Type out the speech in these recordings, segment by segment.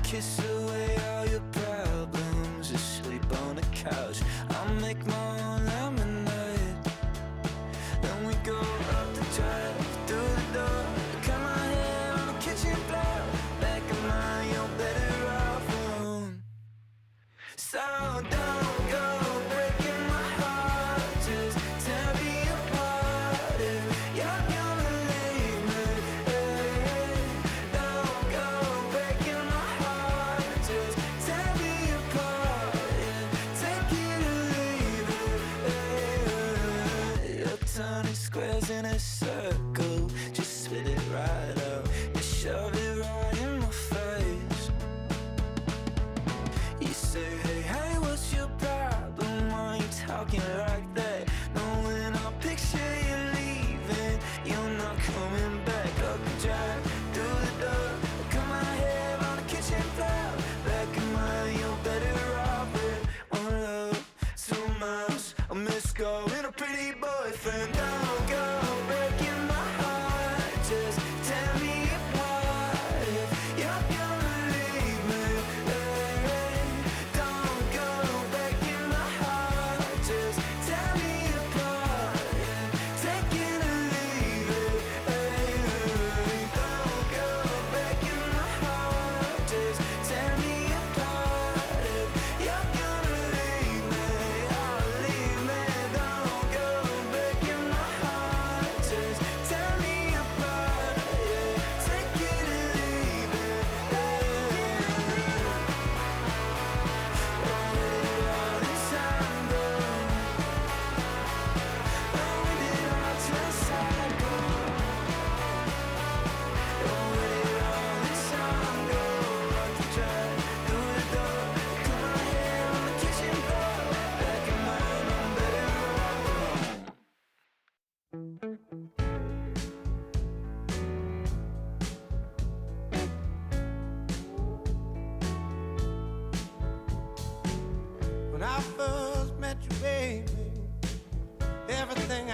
kiss away all your problems, just sleep on the couch. I'll make my own lemonade. Then we go up the drive, through the door, cut my hair on the kitchen floor. Back of mine, you're better off alone. So don't go breaking my heart, just tear me apart if you're gonna leave me. Don't go breaking my heart, just tear me apart, yeah. Take it or leave it. You're turning squares in a circle, just spit it right out. You shove it right in my face. You say, hey, hey, what's your problem? Why you talking like that? Knowing I'll picture you leaving, you're not coming back. Up the drive, through the door, cut my hair on the kitchen floor. Back in mine, you're better off with one love, 2 miles, a missed call, and a pretty boyfriend. Don't go breaking my heart, just tear me apart if you're gonna leave me. Don't go breaking my heart, just tear me apart, yeah. Take it or leave it. Don't go breaking my heart, just tear me apart if you're gonna leave me. Oh, leave me. Don't go breaking my heart, just tear me apart, yeah. Take it or leave it. All this time go. When we did our twist cycle. Where did all this time go? Up the drive, through the door, cut my hair on the kitchen floor. Back in mine, I'm better off alone. When I first met you, baby, everything I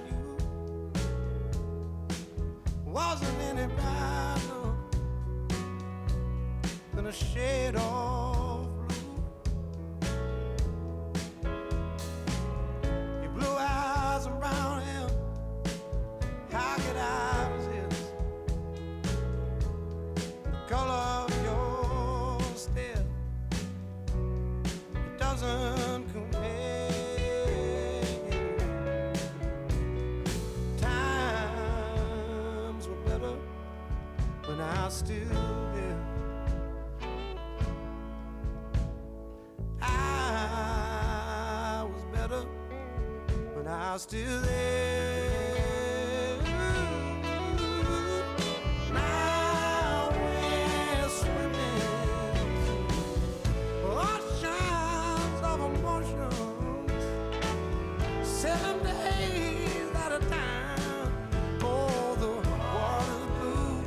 knew wasn't any brighter than a shade of blue. Your blue eyes and brown hair, how could I resist the color of your stare? It doesn't compare. Times were better when I was still there. I was better when I was still there. Now we're swimming oceans of emotions, 7 days at a time. Oh, the water's blue,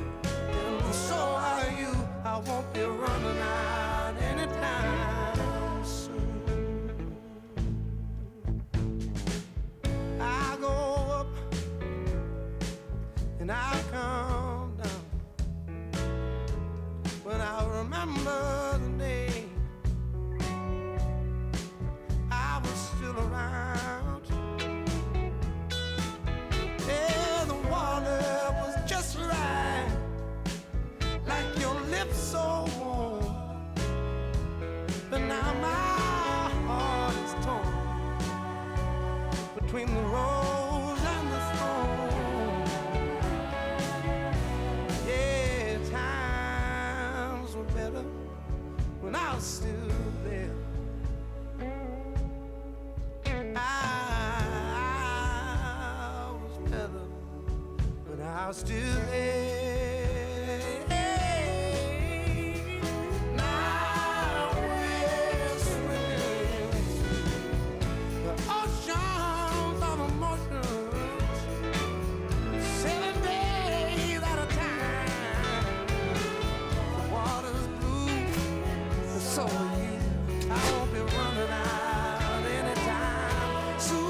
and so are you. I won't be running out anytime soon. I go up and I come down when I remember the day I was still around. Yeah, the water was just right, like your lips so warm. But now my heart is torn between the rose and the thorn. Yeah, times were better when I was still there. I was better when I was still there. Now we're swimming the oceans of emotions, 7 days at a time. The water's blue, and so are you. I won't be running out anytime soon.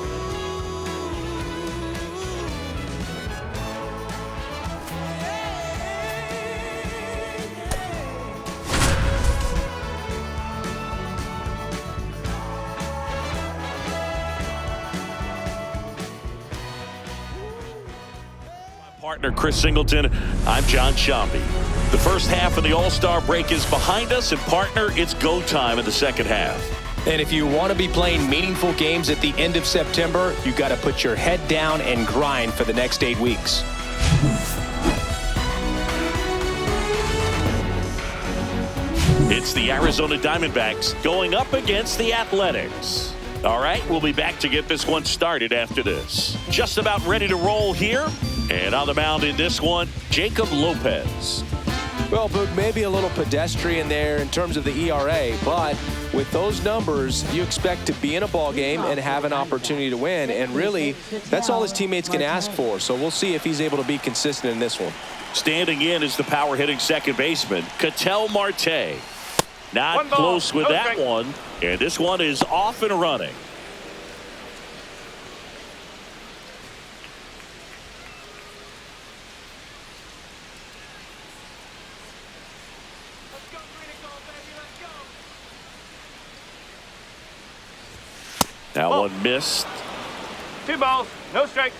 partner, Chris Singleton. I'm John Shambi. The first half of the All-Star break is behind us, and partner, it's go time in the second half. And if you want to be playing meaningful games at the end of September, you got to put your head down and grind for the next 8 weeks. It's the Arizona Diamondbacks going up against the Athletics. All right, we'll be back to get this one started after this. Just about ready to roll here. And on the mound in this one, Jacob Lopez. Well, Boog, maybe a little pedestrian there in terms of the ERA, but with those numbers, you expect to be in a ball game and have an opportunity to win. And really, that's all his teammates can ask for. So we'll see if he's able to be consistent in this one. Standing in is the power-hitting second baseman, Ketel Marte. Not close with that one. And this one is off and running. That one missed. 2 balls, no strikes.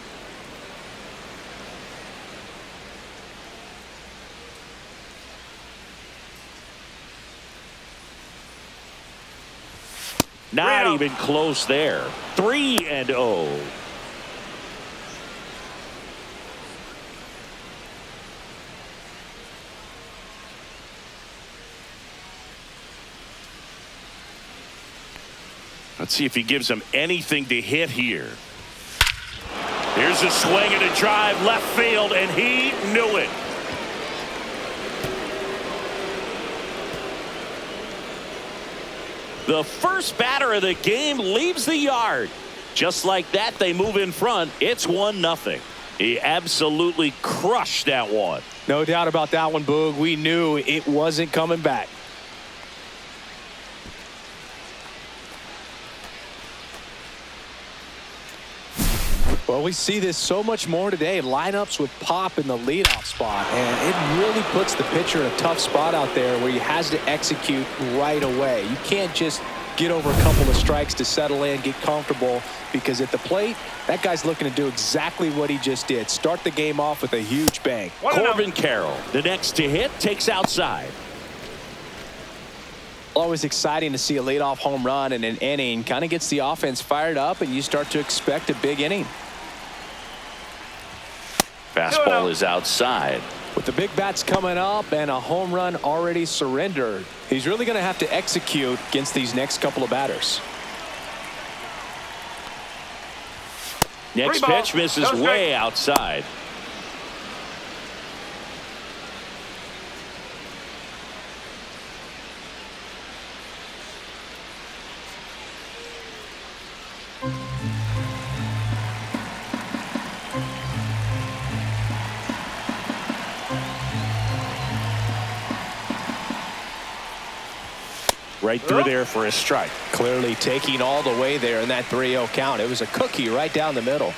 Not even close there. 3-0. Let's see if he gives him anything to hit here. Here's a swing and a drive left field, and he knew it. The first batter of the game leaves the yard. Just like that, they move in front. It's 1-0. He absolutely crushed that one. No doubt about that one, Boog. We knew it wasn't coming back. Well, we see this so much more today. Lineups with Pop in the leadoff spot, and it really puts the pitcher in a tough spot out there where he has to execute right away. You can't just get over a couple of strikes to settle in, get comfortable, because at the plate, that guy's looking to do exactly what he just did. Start the game off with a huge bang. Corbin Carroll, the next to hit, takes outside. Always exciting to see a leadoff home run in an inning. Kind of gets the offense fired up, and you start to expect a big inning. Fastball is outside. With the big bats coming up and a home run already surrendered, he's really going to have to execute against these next couple of batters. Next pitch misses way outside. Right through there for a strike. Clearly taking all the way there in that 3-0 count. It was a cookie right down the middle.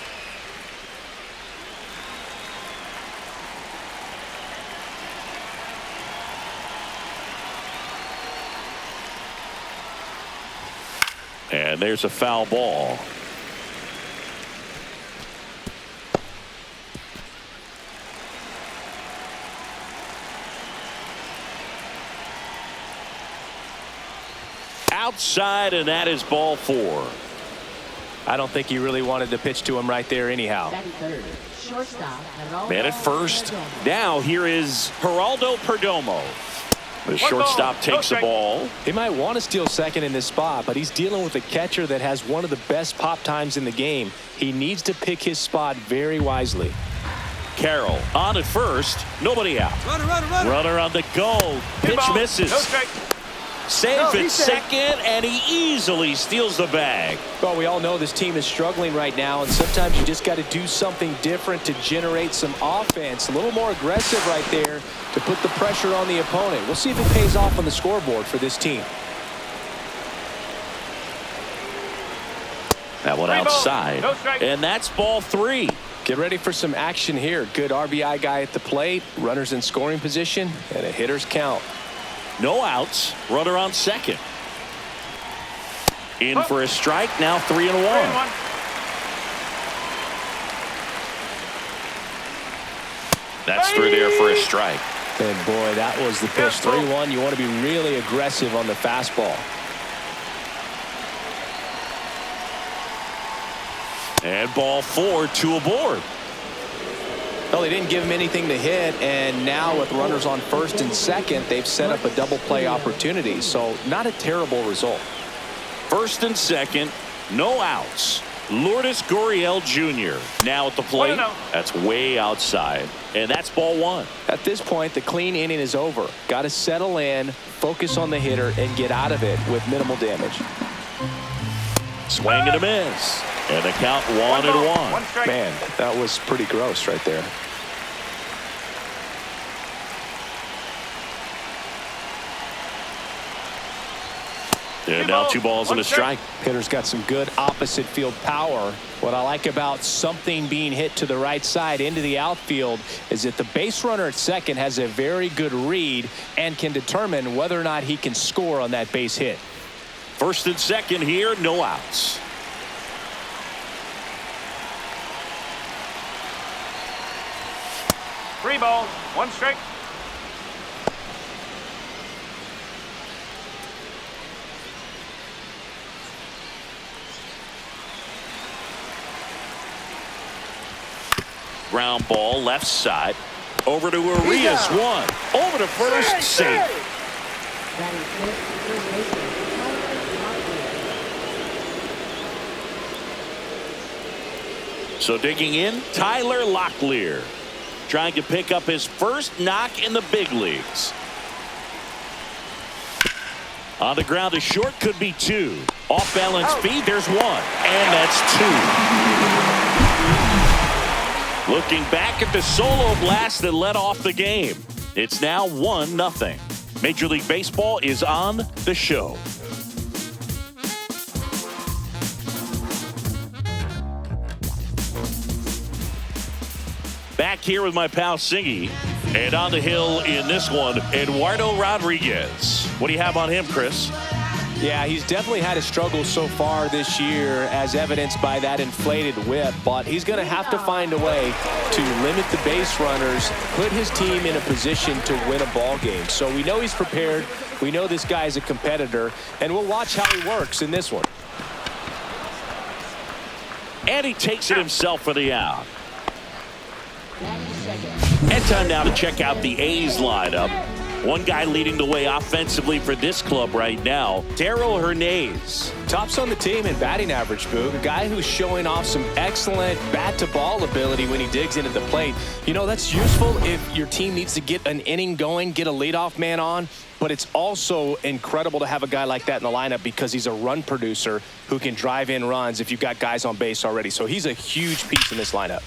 And there's a foul ball. Outside, and that is ball 4. I don't think he really wanted to pitch to him right there anyhow. Man at first. Now here is Geraldo Perdomo. The shortstop takes the ball. He might want to steal second in this spot, but he's dealing with a catcher that has one of the best pop times in the game. He needs to pick his spot very wisely. Carroll on at first. Nobody out. Runner on the go. Pitch misses. Safe at second, and he easily steals the bag. Well, we all know this team is struggling right now, and sometimes you just got to do something different to generate some offense. A little more aggressive right there to put the pressure on the opponent. We'll see if it pays off on the scoreboard for this team. That one outside, and that's ball 3. Get ready for some action here. Good RBI guy at the plate, runners in scoring position, and a hitter's count. No outs, runner on second. In for a strike, now 3-1. That's through there for a strike. And boy, that was the pitch. 3-1. You want to be really aggressive on the fastball. And ball 4, 2 aboard. Well, they didn't give him anything to hit, and now with runners on first and second, they've set up a double play opportunity. So not a terrible result. First and second, no outs. Lourdes Gurriel Jr. now at the plate. That's way outside, and that's ball 1. At this point, the clean inning is over. Got to settle in, focus on the hitter, and get out of it with minimal damage. Swing and a miss. And the count 1-1. Man, that was pretty gross right there. And now 2 balls and a strike. Hitter's got some good opposite field power. What I like about something being hit to the right side into the outfield is that the base runner at second has a very good read and can determine whether or not he can score on that base hit. First and second here, no outs. Three balls, 1 strike. Ground ball left side. Over to Urias. 1. Over to first. Safe. So digging in, Tyler Locklear, trying to pick up his first knock in the big leagues. On the ground, a short, could be 2. Off balance feed, there's 1. And that's 2. Looking back at the solo blast that led off the game. It's now 1-0. Major League Baseball is on the show. Back here with my pal Singy, and on the hill in this one, Eduardo Rodriguez. What do you have on him, Chris? Yeah, he's definitely had a struggle so far this year, as evidenced by that inflated whip, but he's going to have to find a way to limit the base runners, put his team in a position to win a ball game. So we know he's prepared. We know this guy is a competitor, and we'll watch how he works in this one. And he takes it himself for the out. And time now to check out the A's lineup. One guy leading the way offensively for this club right now, Darryl Hernandez. Tops on the team in batting average, Boog. A guy who's showing off some excellent bat-to-ball ability when he digs into the plate. You know, that's useful if your team needs to get an inning going, get a leadoff man on. But it's also incredible to have a guy like that in the lineup because he's a run producer who can drive in runs if you've got guys on base already. So he's a huge piece in this lineup.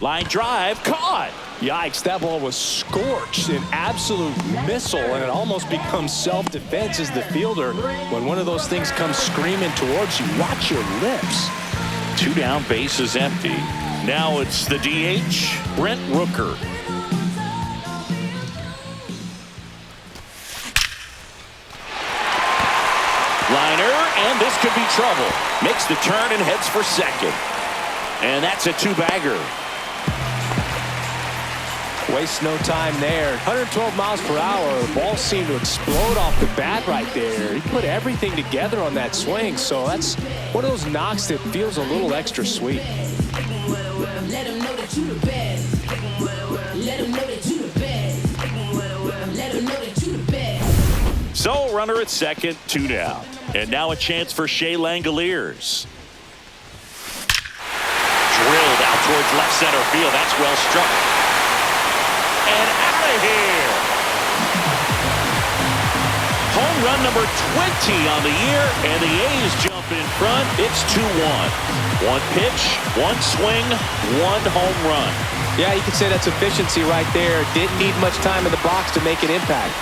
Line drive, caught. Yikes, that ball was scorched, an absolute missile, and it almost becomes self-defense as the fielder. When one of those things comes screaming towards you, watch your lips. 2 down, bases empty. Now it's the DH, Brent Rooker. Liner, and this could be trouble. Makes the turn and heads for second. And that's a 2-bagger. Waste no time there. 112 miles per hour. The ball seemed to explode off the bat right there. He put everything together on that swing. So that's one of those knocks that feels a little extra sweet. So runner at second, 2 down. And now a chance for Shea Langoliers. Drilled out towards left center field. That's well struck. And out of here. Home run number 20 on the year, and the A's jump in front. It's 2-1. 1 pitch, 1 swing, 1 home run. Yeah, you could say that's efficiency right there. Didn't need much time in the box to make an impact.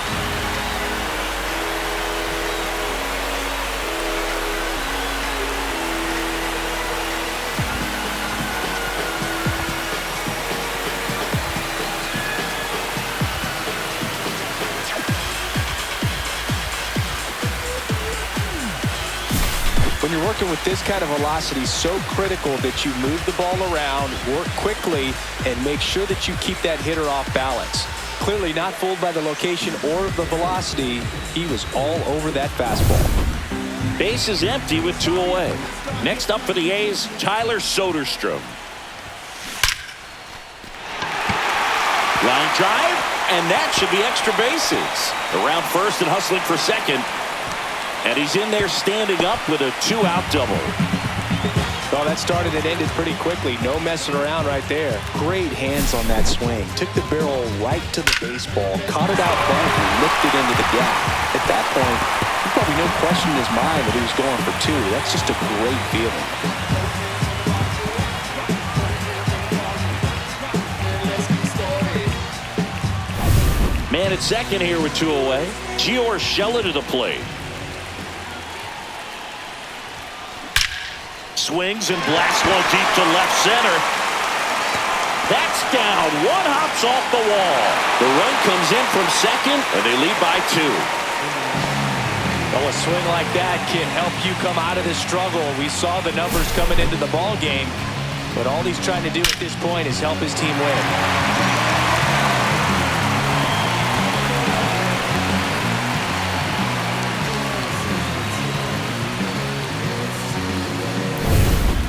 When you're working with this kind of velocity, so critical that you move the ball around, work quickly, and make sure that you keep that hitter off balance. Clearly not fooled by the location or the velocity. He was all over that fastball. Base is empty with 2 away. Next up for the A's, Tyler Soderstrom. Line drive, and that should be extra bases. Around first and hustling for second. And he's in there standing up with a 2-out double. Well, that started and ended pretty quickly. No messing around right there. Great hands on that swing. Took the barrel right to the baseball, caught it out front, and lifted into the gap. At that point, there's probably no question in his mind that he was going for 2. That's just a great feeling. Man at second here with 2 away. Gio Urshela to the plate. Swings and blasts one deep to left center. That's down. One hops off the wall. The run comes in from second, and they lead by 2. Well, a swing like that can help you come out of this struggle. We saw the numbers coming into the ball game, but all he's trying to do at this point is help his team win.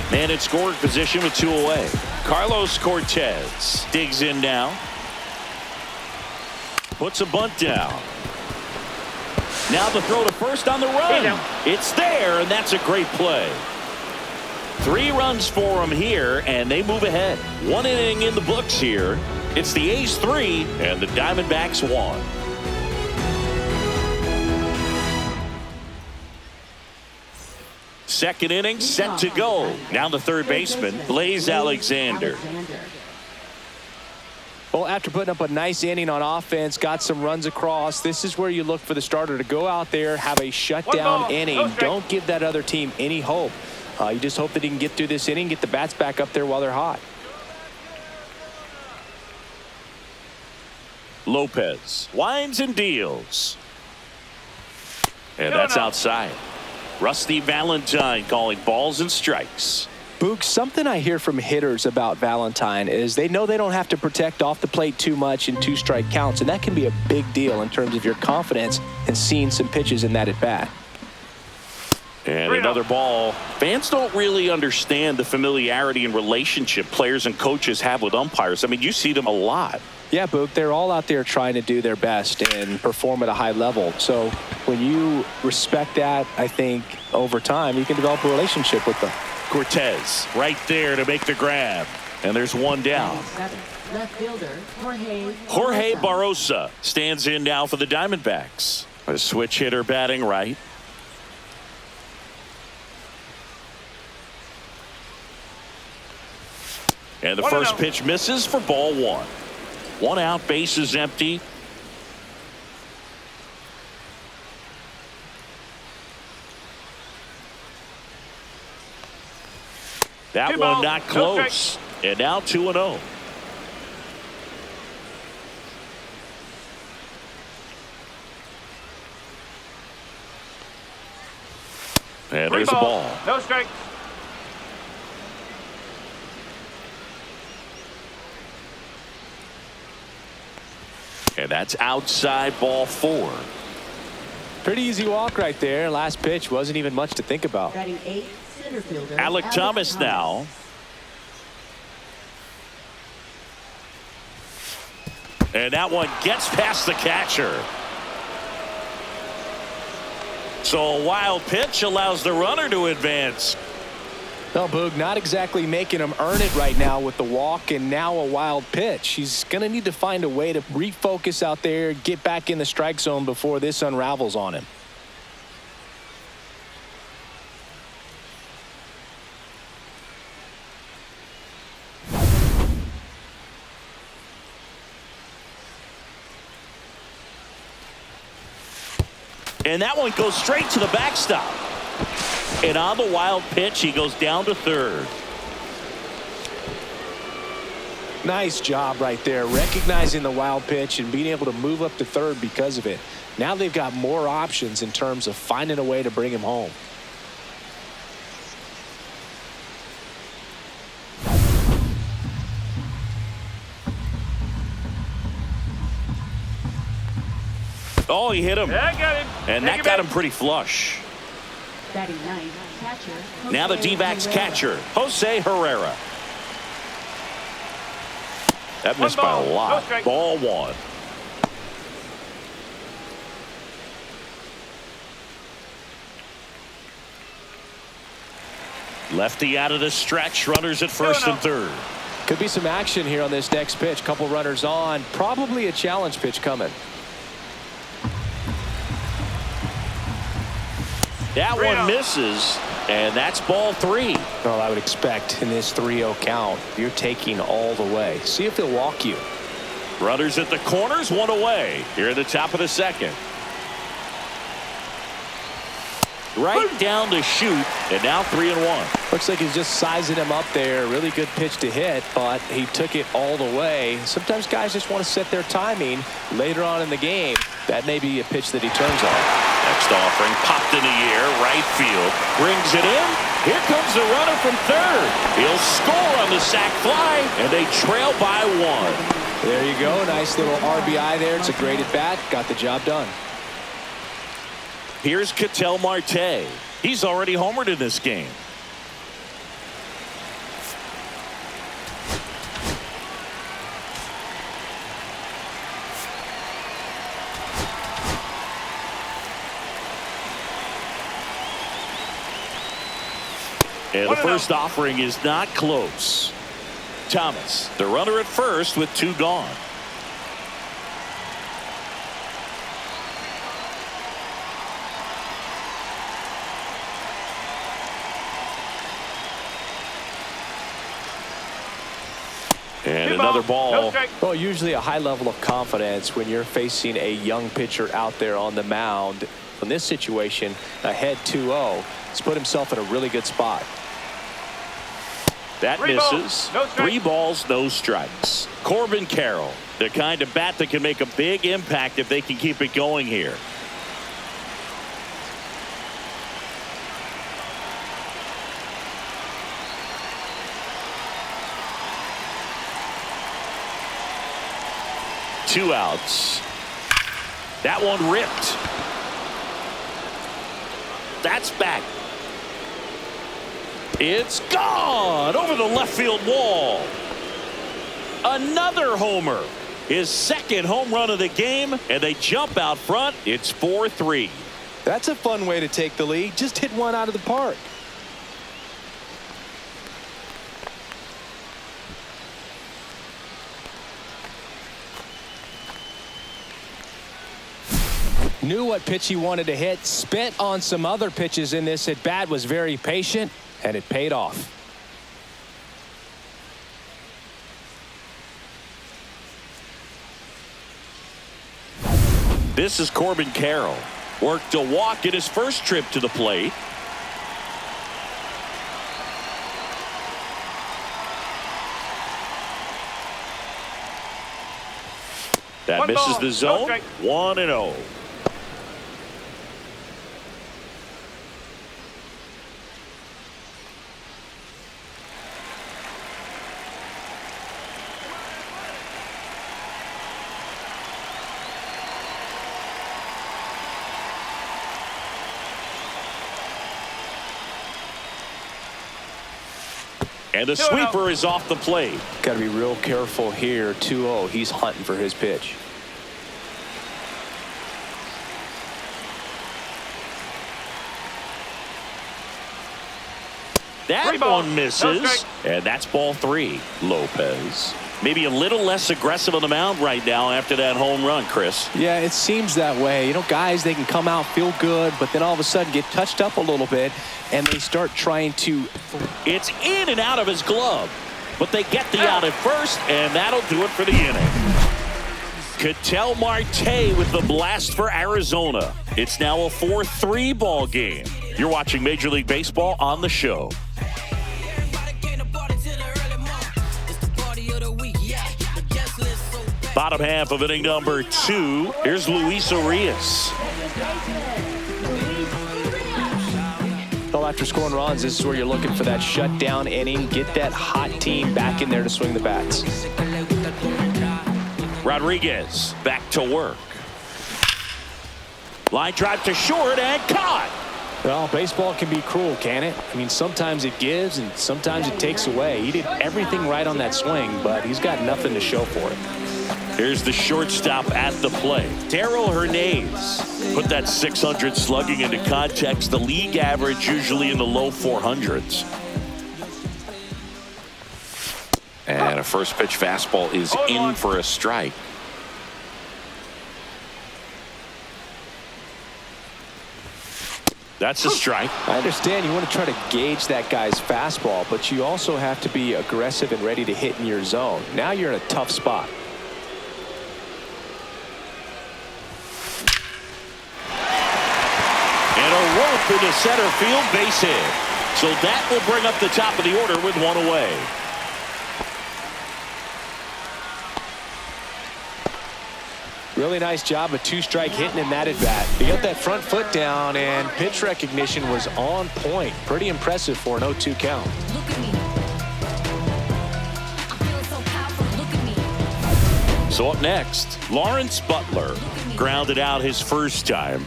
Man in scoring position with 2 away. Carlos Cortez digs in now. Puts a bunt down. Now the throw to first on the run. It's there, and that's a great play. 3 runs for him here, and they move ahead. 1 inning in the books here. It's the A's 3 and the Diamondbacks 1. Second inning set to go. Now the third baseman, Blaze Alexander. Well, after putting up a nice inning on offense, got some runs across, this is where you look for the starter to go out there, have a shutdown inning. Don't give that other team any hope. You just hope that he can get through this inning, get the bats back up there while they're hot. Lopez winds and deals. And that's outside. Rusty Valentine calling balls and strikes. Boog, something I hear from hitters about Valentine is they know they don't have to protect off the plate too much in 2-strike counts, and that can be a big deal in terms of your confidence and seeing some pitches in that at bat. And another ball. Fans don't really understand the familiarity and relationship players and coaches have with umpires. I mean, you see them a lot. Yeah, Boog, they're all out there trying to do their best and perform at a high level. So when you respect that, I think over time you can develop a relationship with them. Cortez right there to make the grab. And there's one down. Left fielder, Jorge Barrosa stands in now for the Diamondbacks. A switch hitter batting right. And the first pitch misses for ball 1. 1 out, base is empty. That one not close. And now 2-0. And there's the ball. No strike. And that's outside ball 4. Pretty easy walk right there. Last pitch wasn't even much to think about. batting 8th, center fielder Alec Thomas now. And that one gets past the catcher. So a wild pitch allows the runner to advance. No, Boog, not exactly making him earn it right now with the walk and now a wild pitch. He's going to need to find a way to refocus out there, get back in the strike zone before this unravels on him. And that one goes straight to the backstop. And on the wild pitch, he goes down to third. Nice job right there, recognizing the wild pitch and being able to move up to third because of it. Now they've got more options in terms of finding a way to bring him home. Oh, he hit him. Yeah, I got him. And Take that it got back. him pretty flush. Batting ninth, catcher. Now the Jose D-backs Herrera. catcher, Jose Herrera. That missed by ball, a no lot. strike. Ball one. Lefty out of the stretch. Runners at first and third. Could be some action here on this next pitch. Couple runners on. Probably a challenge pitch coming. That one misses, and that's ball three. Well, I would expect in this 3-0 count, you're taking all the way. See if they'll walk you. Runners at the corners, one away. Here at the top of the second. Right down to shoot, and now 3-1. Looks like he's just sizing him up there. Really good pitch to hit, but he took it all the way. Sometimes guys just want to set their timing later on in the game. That may be a pitch that he turns on. Next offering popped in the air, right field. Brings it in. Here comes the runner from third. He'll score on the sac fly, and they trail by one. There you go. Nice little RBI there. It's a great at bat. Got the job done. Here's Ketel Marte. He's already homered in this game. And the first offering is not close. Thomas, the runner at first with two gone. And another ball. Well, usually a high level of confidence when you're facing a young pitcher out there on the mound. In this situation, ahead 2-0, he's put himself in a really good spot. That misses. 3 balls, no strikes. Corbin Carroll, the kind of bat that can make a big impact if they can keep it going here. Two outs. That one ripped. That's back. It's gone over the left field wall. Another homer. His second home run of the game, and they jump out front. It's 4-3. That's a fun way to take the lead. Just hit one out of the park. Knew what pitch he wanted to hit. Spent on some other pitches in this at bat. Was very patient, and it paid off. This is Corbin Carroll. Worked a walk in his first trip to the plate. That misses the zone. 1-0. And the sweeper is off the plate. Got to be real careful here. 2-0. He's hunting for his pitch. That one misses. And that's ball 3. Lopez. Maybe a little less aggressive on the mound right now after that home run, Chris. Yeah, it seems that way. You know, guys, they can come out, feel good, but then all of a sudden get touched up a little bit, and they start trying to. It's in and out of his glove, but they get the out at first, and that'll do it for the inning. Ketel Marte with the blast for Arizona. It's now a 4-3 ball game. You're watching Major League Baseball on the show. Bottom half of inning number 2. Here's Luis Urias. Well, after scoring runs, this is where you're looking for that shutdown inning. Get that hot team back in there to swing the bats. Rodriguez back to work. Line drive to short and caught. Well, baseball can be cruel, can it? I mean, sometimes it gives and sometimes it takes away. He did everything right on that swing, but he's got nothing to show for it. Here's the shortstop at the plate, Darryl Hernandez. Put that 600 slugging into context. The league average usually in the low 400s. And a first pitch fastball is in for a strike. That's a strike. I understand you want to try to gauge that guy's fastball, but you also have to be aggressive and ready to hit in your zone. Now you're in a tough spot. And a rope into center field, base hit. So that will bring up the top of the order with one away. Really nice job of two-strike hitting in that at-bat. He got that front foot down, and pitch recognition was on point. Pretty impressive for an 0-2 count. Look at me. I'm feeling so powerful. Look at me. So up next, Lawrence Butler grounded out his first time.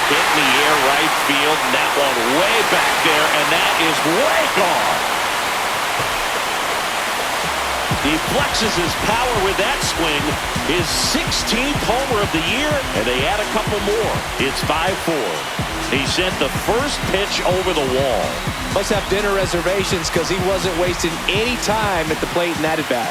Hit in the air right field, and that one way back there, and that is way gone. He flexes his power with that swing, his 16th homer of the year, and they add a couple more. It's 5-4. He sent the first pitch over the wall. Must have dinner reservations because he wasn't wasting any time at the plate in that at-bat.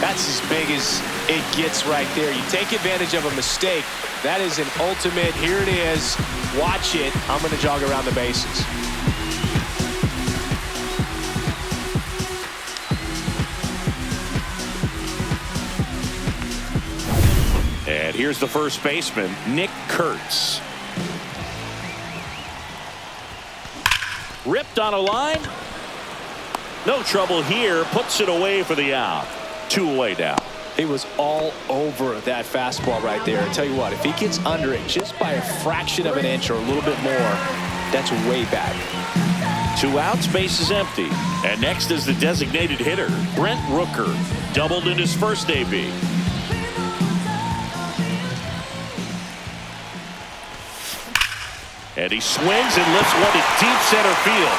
That's as big as it gets right there. You take advantage of a mistake. That is an ultimate, here it is, watch it, I'm going to jog around the bases. And here's the first baseman, Nick Kurtz. Ripped on a line. No trouble here, puts it away for the out. 2 away now. He was all over that fastball right there. I tell you what, if he gets under it just by a fraction of an inch or a little bit more, that's way back. 2 outs, base is empty. And next is the designated hitter, Brent Rooker. Doubled in his first AB. And he swings and lifts one to deep center field.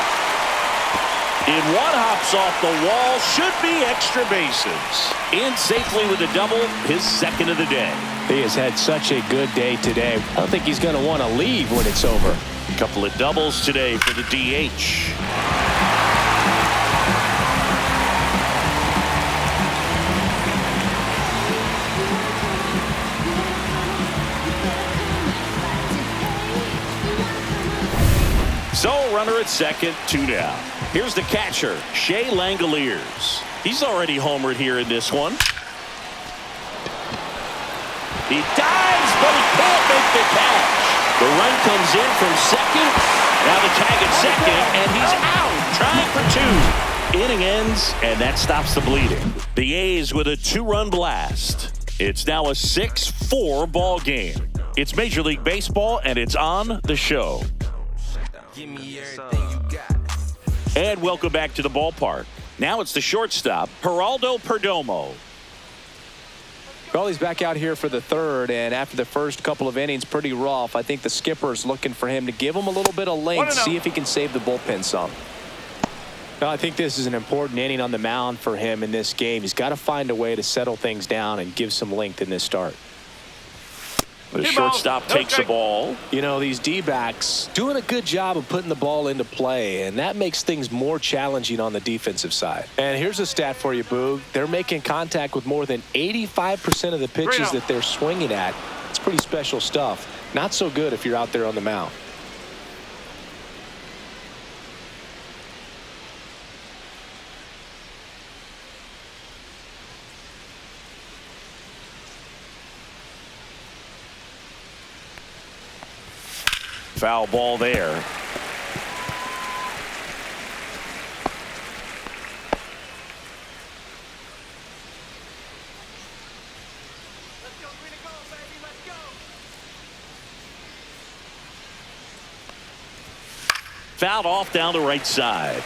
In one, hops off the wall, should be extra bases. In safely with a double, his second of the day. He has had such a good day today. I don't think he's going to want to leave when it's over. A couple of doubles today for the DH. So runner at second, 2 down. Here's the catcher, Shea Langoliers. He's already homered here in this one. He dives, but he can't make the catch. The run comes in from second. Now the tag at second, and he's out, trying for 2. Inning ends, and that stops the bleeding. The A's with a 2-run blast. It's now a 6-4 ball game. It's Major League Baseball, and it's on the show. Give me everything you got. And welcome back to the ballpark. Now it's the shortstop, Geraldo Perdomo. Well, he's back out here for the third, and after the first couple of innings, pretty rough. I think the skipper's looking for him to give him a little bit of length, see if he can save the bullpen some. Well, I think this is an important inning on the mound for him in this game. He's got to find a way to settle things down and give some length in this start. The shortstop takes the ball. You know, these D-backs doing a good job of putting the ball into play, and that makes things more challenging on the defensive side. And here's a stat for you, Boog. They're making contact with more than 85% of the pitches that they're swinging at. It's pretty special stuff. Not so good if you're out there on the mound. Foul ball there. Fouled off down the right side.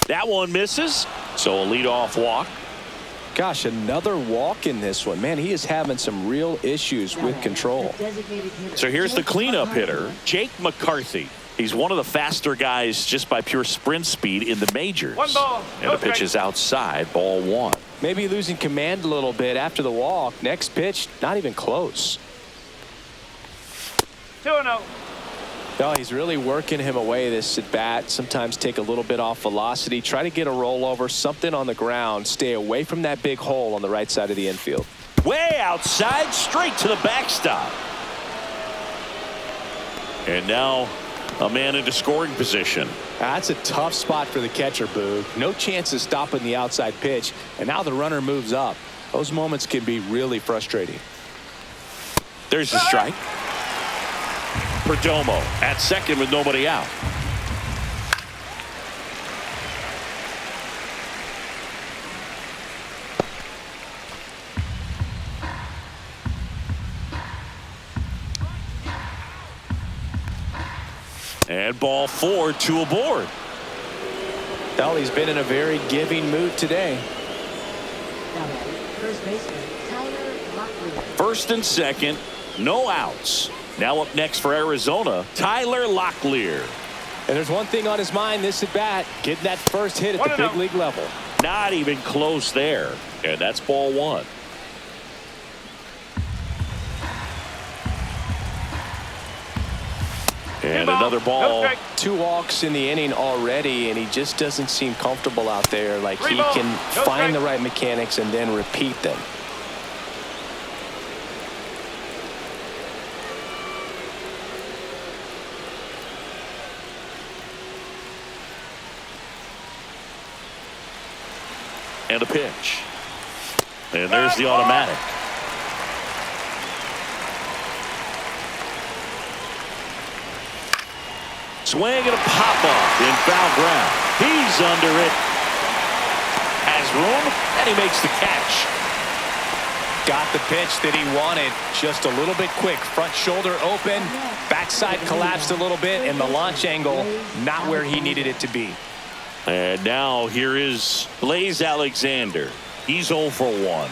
That one misses. So a leadoff walk. Gosh, another walk in this one. Man, he is having some real issues with control. So here's the cleanup hitter, Jake McCarthy. He's one of the faster guys just by pure sprint speed in the majors. One ball. And the pitch is outside, ball one. Maybe losing command a little bit after the walk. Next pitch, not even close. 2-0. Oh, he's really working him away this at bat. Sometimes take a little bit off velocity. Try to get a rollover, something on the ground. Stay away from that big hole on the right side of the infield. Way outside, straight to the backstop. And now a man into scoring position. That's a tough spot for the catcher, Boog. No chance of stopping the outside pitch. And now the runner moves up. Those moments can be really frustrating. There's the strike. Perdomo at second with nobody out. And ball 4, 2 aboard. Well, he's been in a very giving mood today. First baseman, Tyler Locklear. First and second, no outs. Now up next for Arizona, Tyler Locklear. And there's one thing on his mind this at bat, getting that first hit at the big league level. Not even close there. And that's ball 1. And another ball. 2 walks in the inning already, and he just doesn't seem comfortable out there. Like he can find the right mechanics and then repeat them. And a pitch. And there's the automatic. Swing and a pop-off in foul ground. He's under it. Has room, and he makes the catch. Got the pitch that he wanted. Just a little bit quick. Front shoulder open. Backside collapsed a little bit, and the launch angle not where he needed it to be. And now here is Blaze Alexander. He's 0 for 1.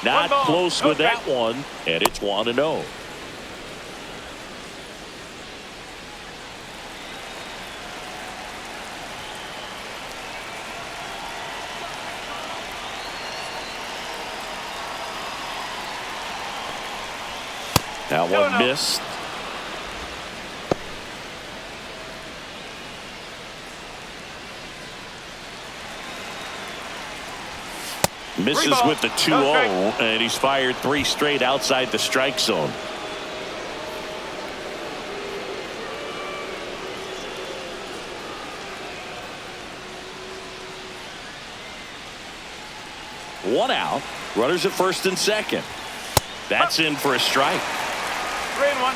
Not close with that one, and it's 1-0. That one missed. Misses with the 2-0, and he's fired 3 straight outside the strike zone. One out. Runners at first and second. That's in for a strike. 3-1.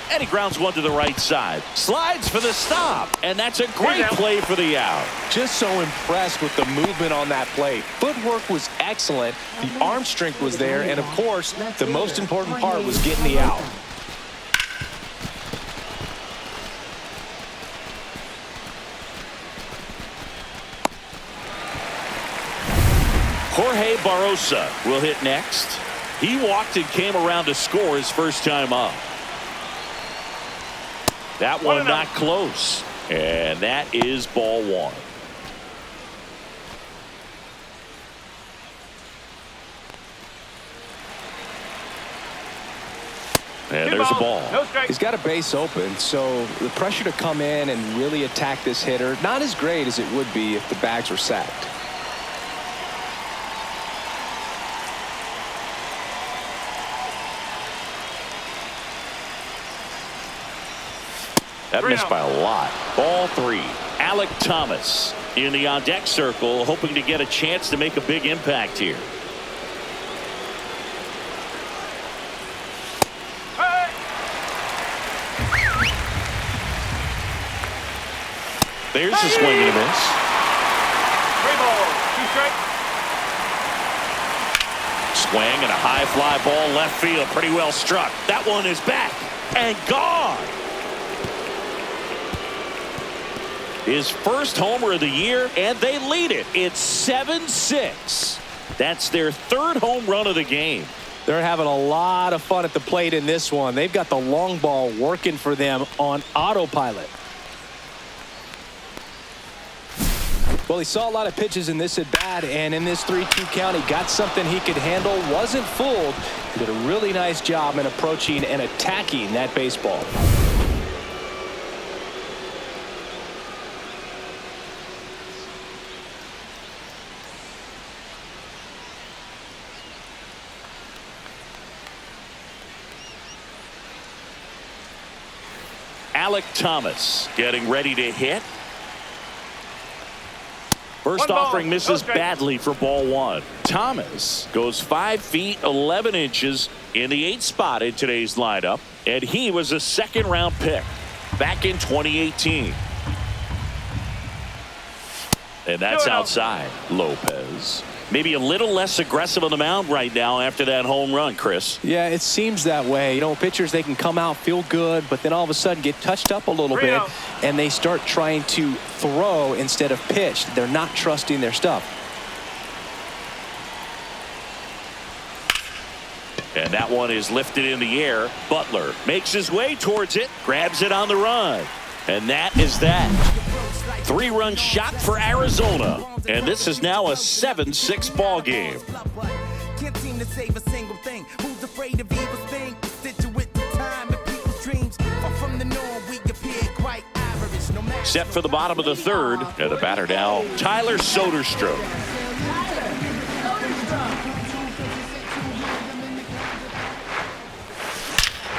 And he grounds one to the right side. Slides for the stop. And that's a great play for the out. Just so impressed with the movement on that play. Footwork was excellent. The arm strength was there. And, of course, the most important part was getting the out. Jorge Barrosa will hit next. He walked and came around to score his first time up. That one not close. And that is ball 1. And there's a ball. He's got a base open, so the pressure to come in and really attack this hitter, not as great as it would be if the bags were sacked. That missed by a lot. Ball 3. Alec Thomas in the on-deck circle, hoping to get a chance to make a big impact here. There's a swing and a miss. 3 balls, 2 strikes. Swing and a high fly ball left field. Pretty well struck. That one is back and gone. His first homer of the year, and they lead it. It's 7-6. That's their 3rd home run of the game. They're having a lot of fun at the plate in this one. They've got the long ball working for them on autopilot. Well, he saw a lot of pitches in this at bat, and in this 3-2 count, he got something he could handle. Wasn't fooled. He did a really nice job in approaching and attacking that baseball. Alec Thomas getting ready to hit. First 1 ball, offering misses no strike. badly for ball 1. Thomas goes 5 feet 11 inches in the 8th spot in today's lineup, and he was a 2nd-round pick back in 2018. And that's outside. Lopez. Maybe a little less aggressive on the mound right now after that home run, Chris. Yeah, it seems that way. You know, pitchers, they can come out, feel good, but then all of a sudden get touched up a little bit, and they start trying to throw instead of pitch. They're not trusting their stuff. And that one is lifted in the air. Butler makes his way towards it, grabs it on the run. And that is that. 3-run shot for Arizona. And this is now a 7-6 ball game. Can't seem to save a single thing. Who's afraid of evil's thing? Stitch it with the time and people's dreams. Or from the norm, we appear quite average. No matter. Set for the bottom of the 3rd. And the batter now, Tyler Soderstrom.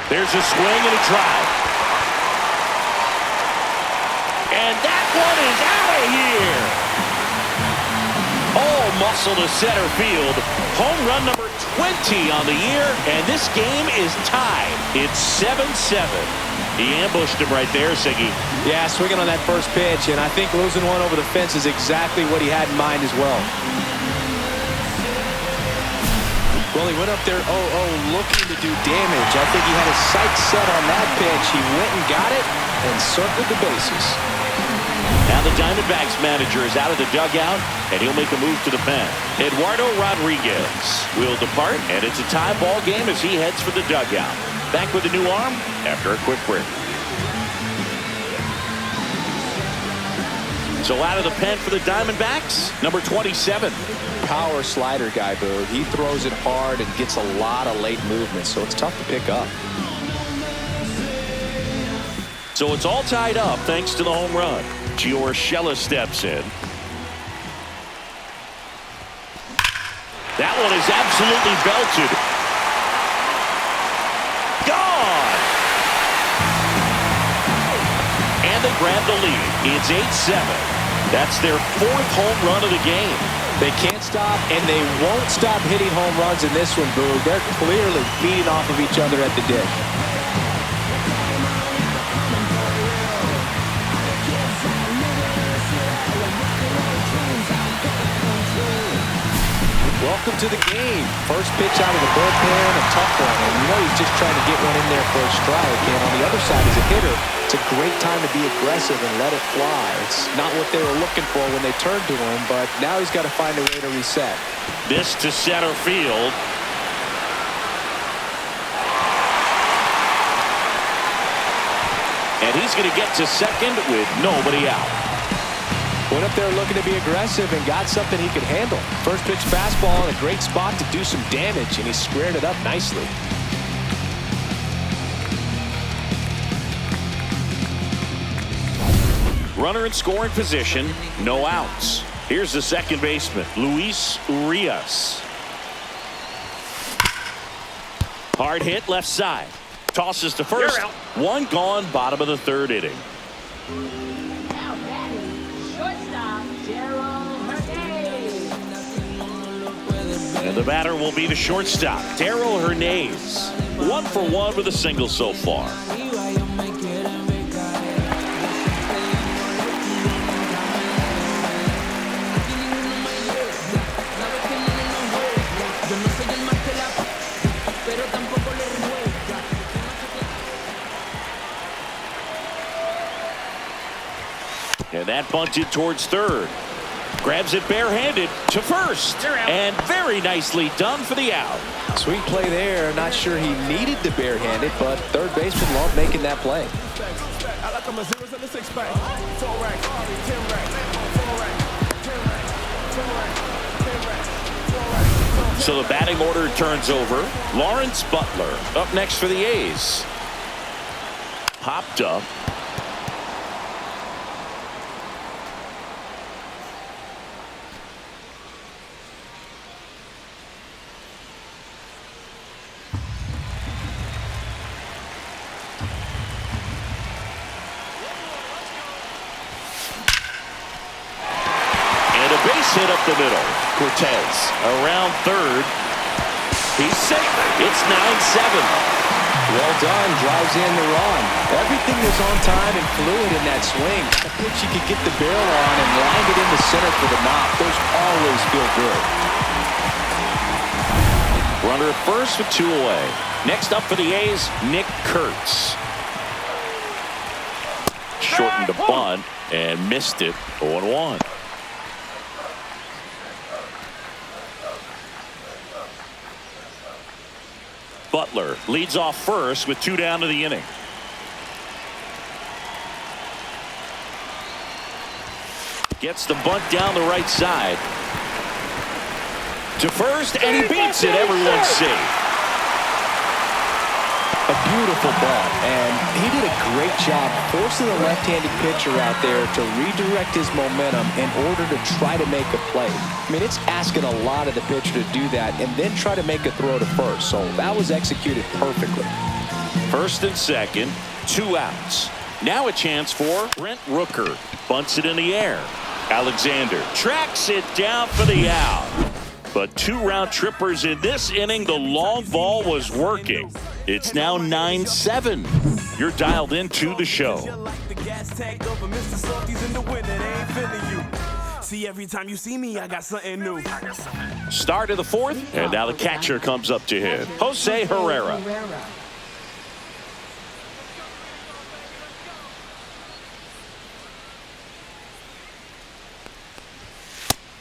There's a swing and a drive. And that one is out of here. All muscle to center field. Home run number 20 on the year, and this game is tied. It's 7-7. He ambushed him right there, Siggy. Yeah, swinging on that first pitch, and I think losing one over the fence is exactly what he had in mind as well. Well, he went up there 0-0 looking to do damage. I think he had his sights set on that pitch. He went and got it and circled the bases. Now the Diamondbacks manager is out of the dugout, and he'll make a move to the pen. Eduardo Rodriguez will depart, and it's a tie ball game as he heads for the dugout. Back with a new arm after a quick break. So out of the pen for the Diamondbacks, number 27. Power slider guy, Boo. He throws it hard and gets a lot of late movement, so it's tough to pick up. So it's all tied up thanks to the home run. Giorgella steps in. That one is absolutely belted. Gone! And they grab the lead. It's 8-7. That's their 4th home run of the game. They can't stop, and they won't stop hitting home runs in this one, Boo. They're clearly feeding off of each other at the dish. Welcome to the game. First pitch out of the bullpen, a tough one. And you know he's just trying to get one in there for a strike. And on the other side, as a hitter, it's a great time to be aggressive and let it fly. It's not what they were looking for when they turned to him, but now he's got to find a way to reset. This to center field. And he's going to get to second with nobody out. Went up there looking to be aggressive and got something he could handle. First pitch fastball in a great spot to do some damage, and he squared it up nicely. Runner in scoring position, no outs. Here's the second baseman, Luis Urias. Hard hit left side. Tosses to first. One gone, bottom of the 3rd inning. And the batter will be the shortstop, Darryl Hernandez. 1 for 1 with a single so far. That bunted towards third. Grabs it barehanded to first. And very nicely done for the out. Sweet play there. Not sure he needed the barehanded, but third baseman loved making that play. So the batting order turns over. Lawrence Butler up next for the A's. Popped up. Hit up the middle. Cortez around third. He's safe. It's 9-7. Well done. Drives in the run. Everything was on time and fluid in that swing. A pitch you could get the barrel on and land it in the center for the knock. Those always feel good. Runner at first with 2 away. Next up for the A's, Nick Kurtz. Shortened the bunt and missed it. 0-1. Butler leads off first with 2 down to the inning. Gets the bunt down the right side. To first, and he beats it. Everyone's safe. A beautiful ball, and he did a great job forcing the left-handed pitcher out there to redirect his momentum in order to try to make a play. I mean, it's asking a lot of the pitcher to do that and then try to make a throw to first. So that was executed perfectly. First and second, 2 outs. Now a chance for Brent Rooker. Bunts it in the air. Alexander tracks it down for the out. But 2 round trippers in this inning. The long ball was working. It's now 9-7. You're dialed into the show. See, every time you see me, I got something new. Start of the 4th, and now the catcher comes up to hit. Jose Herrera.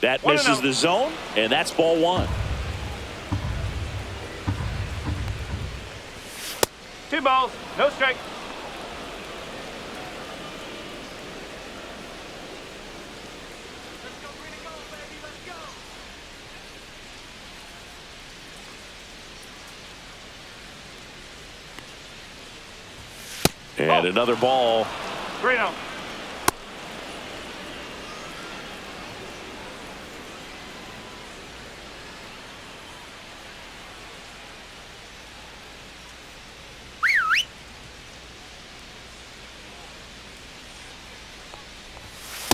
That misses the zone, and that's ball 1. 2 balls, no strike. And another ball. 3-0.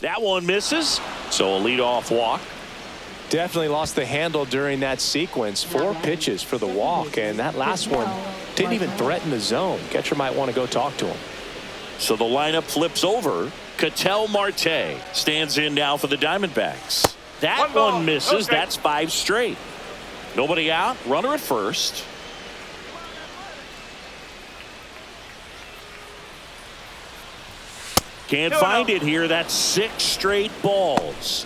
That one misses, so a leadoff walk. Definitely lost the handle during that sequence. 4 pitches for the walk, and that last one didn't even threaten the zone. Catcher might want to go talk to him. So the lineup flips over. Ketel Marte stands in now for the Diamondbacks. That one misses. That's 5 straight. Nobody out. Runner at first. Can't find it here. That's 6 straight balls.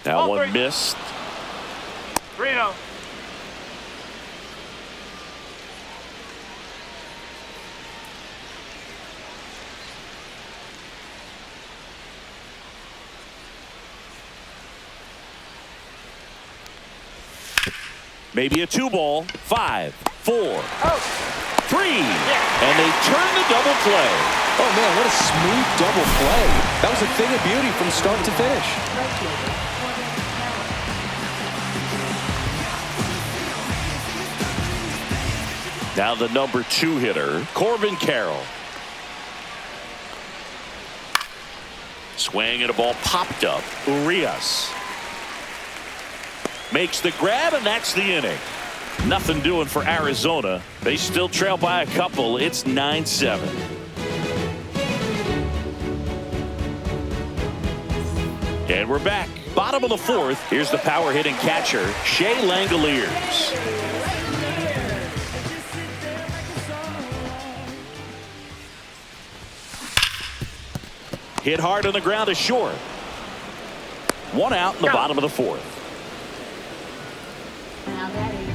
That one missed. 3-0. Maybe a 2 ball. 5, 4, 3. And they turn the double play. Oh, man, what a smooth double play. That was a thing of beauty from start to finish. Now the number 2 hitter, Corbin Carroll. Swing and a ball popped up. Urias makes the grab, and that's the inning. Nothing doing for Arizona. They still trail by a couple. It's 9-7. And we're back. Bottom of the fourth. Here's the power hitting catcher, Shea Langoliers. Hit hard on the ground to short. One out in the bottom of the fourth. Now that is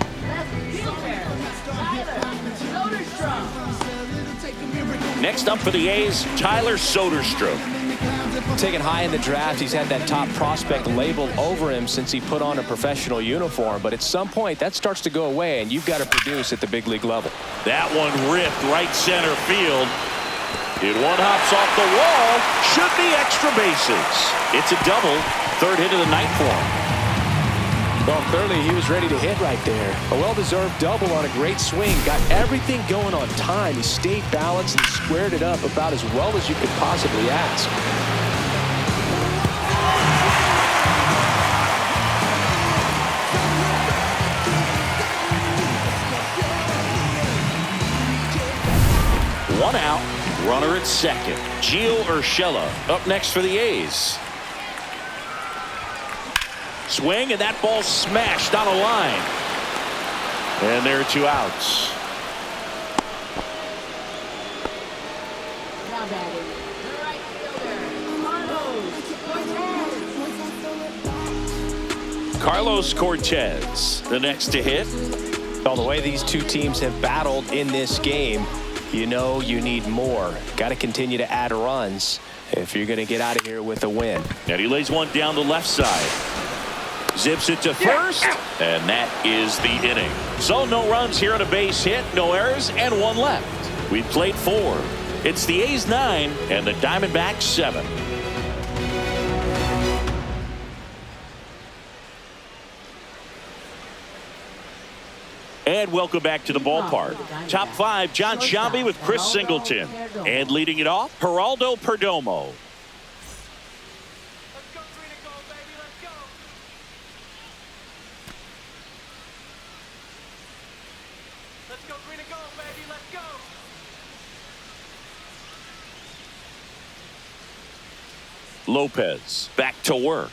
Next up for the A's, Tyler Soderstrom. Taken high in the draft, he's had that top prospect labeled over him since he put on a professional uniform. But at some point, that starts to go away, and you've got to produce at the big league level. That one ripped right center field. It one hops off the wall. Should be extra bases. It's a double. Third hit of the night for him. Well, clearly he was ready to hit right there. A well-deserved double on a great swing. Got everything going on time. He stayed balanced and squared it up about as well as you could possibly ask. One out. Runner at second. Gio Urshela up next for the A's. Swing, and that ball smashed on a line. And there are two outs. now that is right fielder. Carlos Cortez, the next to hit. Well, the way these two teams have battled in this game, you know you need more. Got to continue to add runs if you're going to get out of here with a win. And he lays one down the left side. Zips it to first, and that is the inning. So no runs here on a base hit, no errors, and one left. We've played 4. It's the A's 9 and the Diamondbacks 7. And welcome back to the ballpark. Top 5, John Sciambi with Chris Singleton. And leading it off, Geraldo Perdomo. Lopez back to work.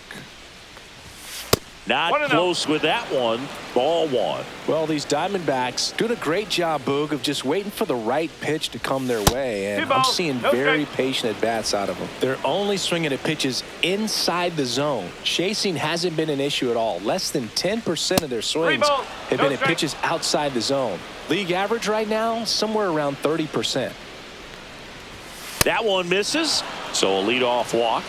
Not close with that one. Ball 1. Well, these Diamondbacks doing a great job, Boog, of just waiting for the right pitch to come their way. And I'm seeing very patient at-bats out of them. They're only swinging at pitches inside the zone. Chasing hasn't been an issue at all. Less than 10% of their swings have been at pitches outside the zone. League average right now, somewhere around 30%. That one misses. So a leadoff walk.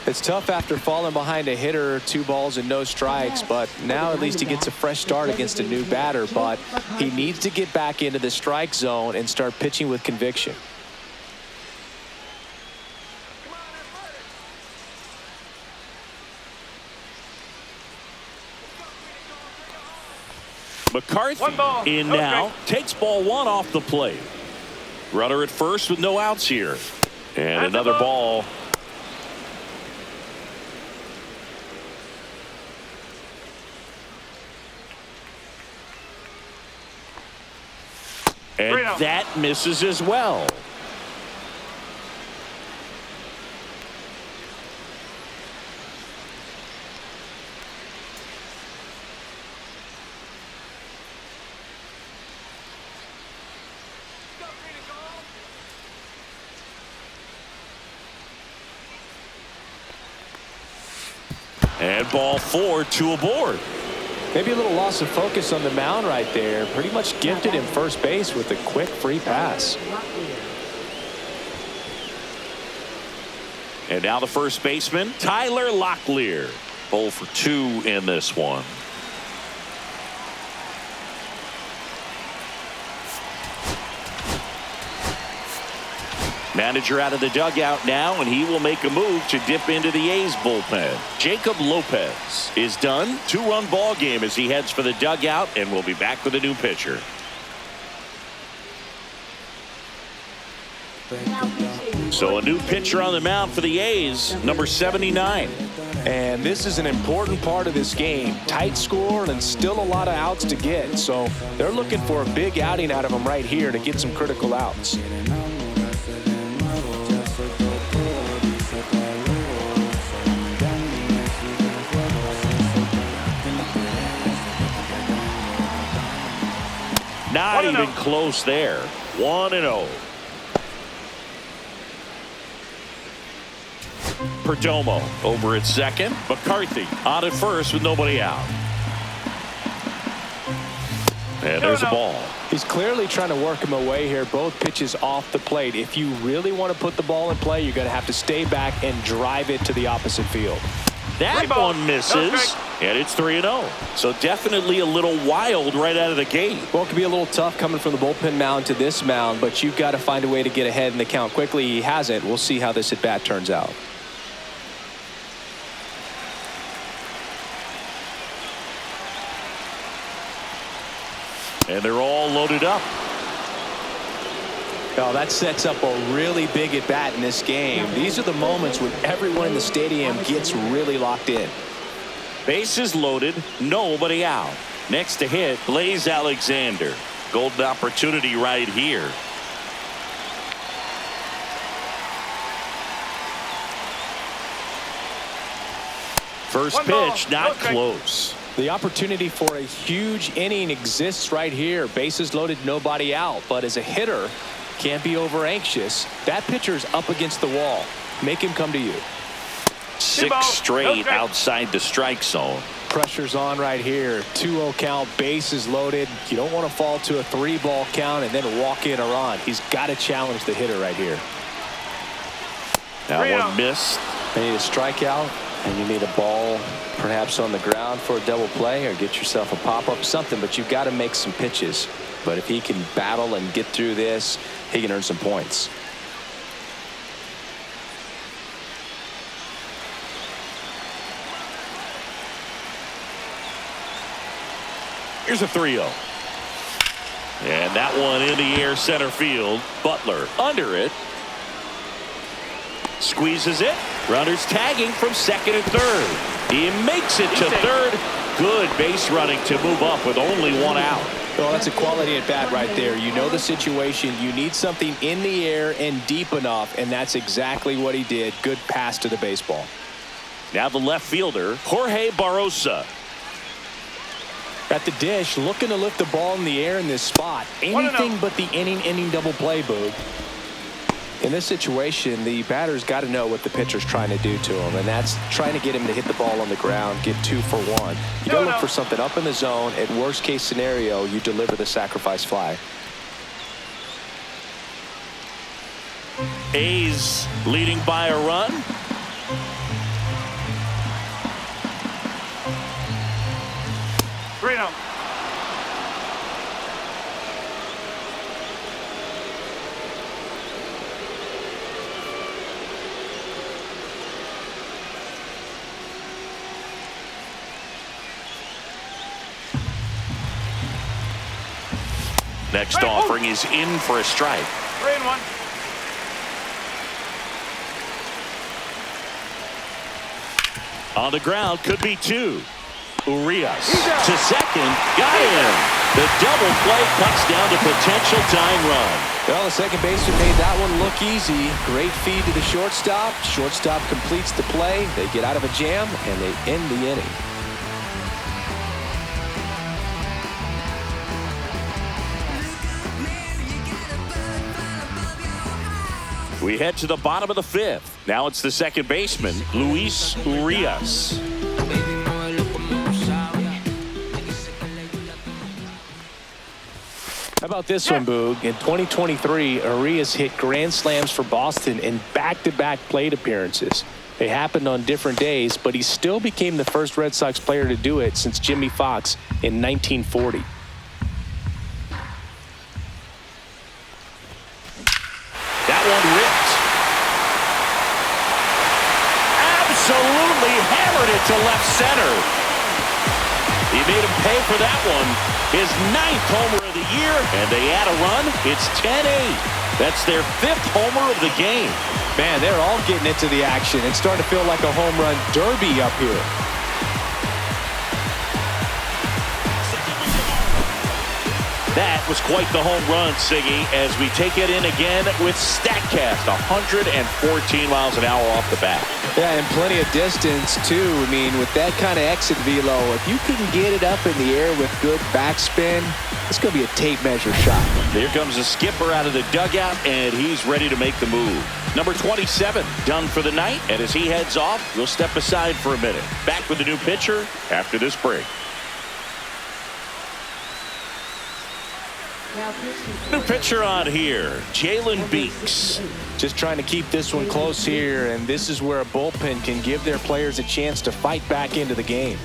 It's tough after falling behind a hitter, 2 balls and no strikes, but now at least he gets a fresh start against a new batter. But he needs to get back into the strike zone and start pitching with conviction. McCarthy in now, takes ball 1 off the plate. Runner at first with no outs here. And another ball. And that misses as well. And ball 4, 2 aboard. Maybe a little loss of focus on the mound right there. Pretty much gifted him first base with a quick free pass. And now the first baseman, Tyler Locklear. 0 for 2 in this one. Manager out of the dugout now, and he will make a move to dip into the A's bullpen. Jacob Lopez is done. 2-run ball game as he heads for the dugout, and we'll be back with a new pitcher. So a new pitcher on the mound for the A's, number 79. And this is an important part of this game. Tight score and still a lot of outs to get. So they're looking for a big outing out of him right here to get some critical outs. Not 1-0. even close there. 1-0. Perdomo over at second. McCarthy on at first with nobody out. And there's a ball. He's clearly trying to work him away here. Both pitches off the plate. If you really want to put the ball in play, you're going to have to stay back and drive it to the opposite field. That one misses, and it's 3-0. So definitely a little wild right out of the gate. Well, it could be a little tough coming from the bullpen mound to this mound, but you've got to find a way to get ahead in the count quickly. He hasn't. We'll see how this at bat turns out. And they're all loaded up. Oh, that sets up a really big at bat in this game. These are the moments when everyone in the stadium gets really locked in. Bases loaded, nobody out. Next to hit, Blaze Alexander. Golden opportunity right here. First pitch, not close. The opportunity for a huge inning exists right here. Bases loaded, nobody out. But as a hitter, can't be over anxious. That pitcher's up against the wall. Make him come to you. 6 straight outside the strike zone. Pressure's on right here. 2-0 count, bases loaded. You don't want to fall to a 3-ball count and then walk in or on. He's got to challenge the hitter right here. That one missed. You need a strikeout, and you need a ball perhaps on the ground for a double play, or get yourself a pop-up, something, but you've got to make some pitches. But if he can battle and get through this, he can earn some points. Here's a 3-0. And that one in the air center field. Butler under it. Squeezes it. Runners tagging from second and third. He makes it to third. Good base running to move up with only one out. Well, that's a quality at bat right there. You know the situation. You need something in the air and deep enough, and that's exactly what he did. Good pass to the baseball. Now the left fielder, Jorge Barrosa. At the dish, looking to lift the ball in the air in this spot. Anything but the inning double play, Boog. In this situation, the batter's got to know what the pitcher's trying to do to him, and that's trying to get him to hit the ball on the ground, get 2 for 1. You got to look for something up in the zone. At worst case scenario, you deliver the sacrifice fly. A's leading by a run. Next offering is in for a strike. 3-1. On the ground, could be 2. Urias to second, got him. The double play cuts down to potential tying run. Well, the second baseman made that one look easy. Great feed to the shortstop. Shortstop completes the play. They get out of a jam, and they end the inning. We head to the bottom of the 5th. Now it's the second baseman, Luis Urias. How about this one, Boog? In 2023, Urias hit grand slams for Boston in back-to-back plate appearances. They happened on different days, but he still became the first Red Sox player to do it since Jimmy Fox in 1940. That one ripped. Absolutely hammered it to left center. He made him pay for that one. His 9th homer of the year, and they add a run. It's 10-8. That's their 5th homer of the game. Man, they're all getting into the action. It's starting to feel like a home run derby up here. That was quite the home run, Siggy, as we take it in again with StatCast, 114 miles an hour off the bat. Yeah, and plenty of distance, too. I mean, with that kind of exit velo, if you can get it up in the air with good backspin, it's going to be a tape measure shot. Here comes the skipper out of the dugout, and he's ready to make the move. Number 27 done for the night, and as he heads off, we'll step aside for a minute. Back with the new pitcher after this break. New pitcher on here, Jalen Beeks. Just trying to keep this one close here, and this is where a bullpen can give their players a chance to fight back into the game.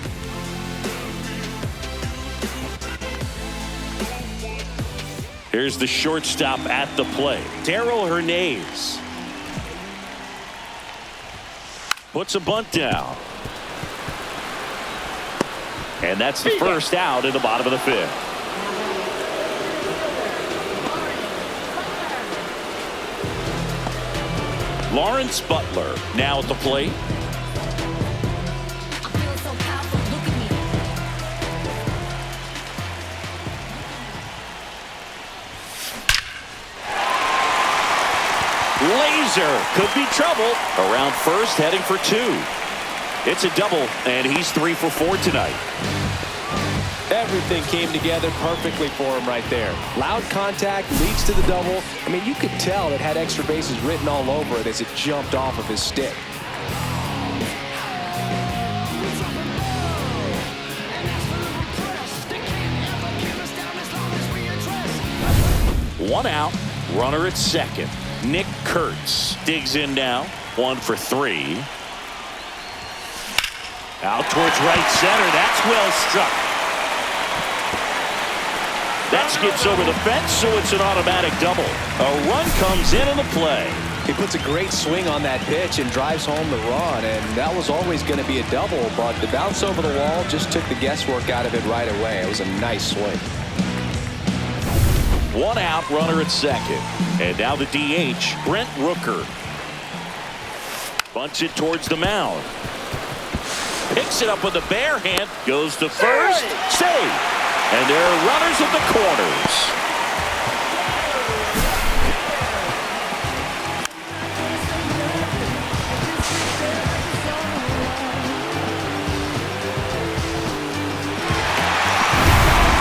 Here's the shortstop at the plate, Darrell Hernandez. Puts a bunt down. And that's the first out in the bottom of the fifth. Lawrence Butler now at the plate. I feel so powerful. Look at me. Laser could be trouble. Around first, heading for two. It's a double, and he's 3 for 4 tonight. Everything came together perfectly for him right there. Loud contact leads to the double. I mean, you could tell it had extra bases written all over it as it jumped off of his stick. One out, runner at second. Nick Kurtz digs in now, 1 for 3. Out towards right center. That's well struck. That skips over the fence, so it's an automatic double. A run comes in the play. He puts a great swing on that pitch and drives home the run, and that was always going to be a double, but the bounce over the wall just took the guesswork out of it right away. It was a nice swing. 1 out, runner at second. And now the DH, Brent Rooker. Bunts it towards the mound. Picks it up with a bare hand. Goes to first. Save. And there are runners at the corners.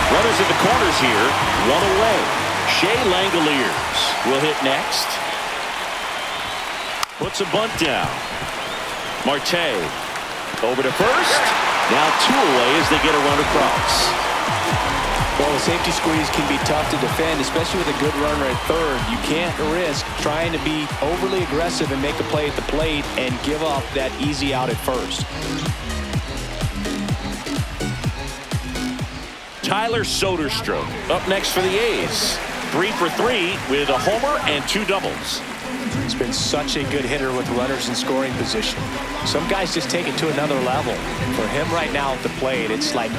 Runners at the corners here. 1 away. Shea Langoliers will hit next. Puts a bunt down. Marte over to first. Now 2 away as they get a run across. Well, the safety squeeze can be tough to defend, especially with a good runner at third. You can't risk trying to be overly aggressive and make a play at the plate and give up that easy out at first. Tyler Soderstrom up next for the A's. 3 for 3 with a homer and 2 doubles. He's been such a good hitter with runners in scoring position. Some guys just take it to another level. For him right now at the plate, it's like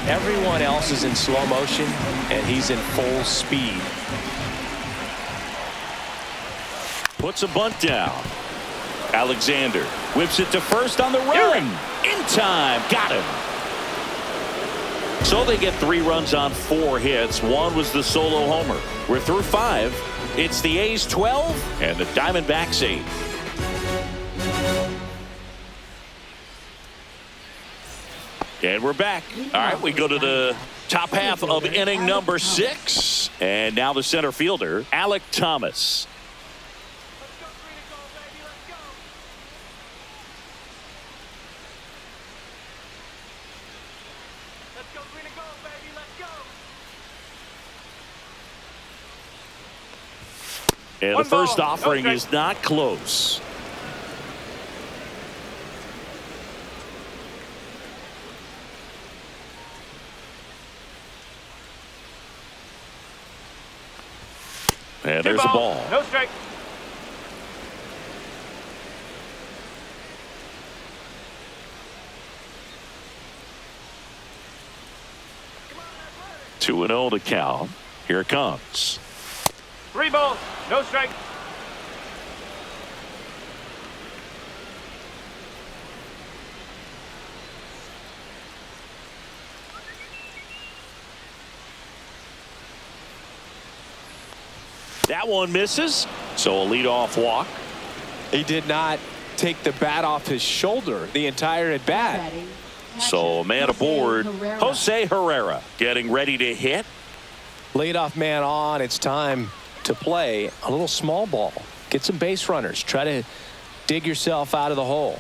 everyone else is in slow motion and he's in full speed. Puts a bunt down. Alexander whips it to first on the run. In time. Got him. So they get 3 runs on 4 hits. 1 was the solo homer. We're through 5. It's the A's 12 and the Diamondbacks 8. And we're back. All right, we go to the top half of inning number 6. And now the center fielder, Alec Thomas. And the first offering is not close. And there's the ball. No strike. Two and 0 to count. Here it comes. 3 balls. No strike. That one misses. So a leadoff walk. He did not take the bat off his shoulder the entire at bat. So man aboard, Jose Herrera getting ready to hit. Leadoff man on. It's time to play a little small ball. Get some base runners. Try to dig yourself out of the hole.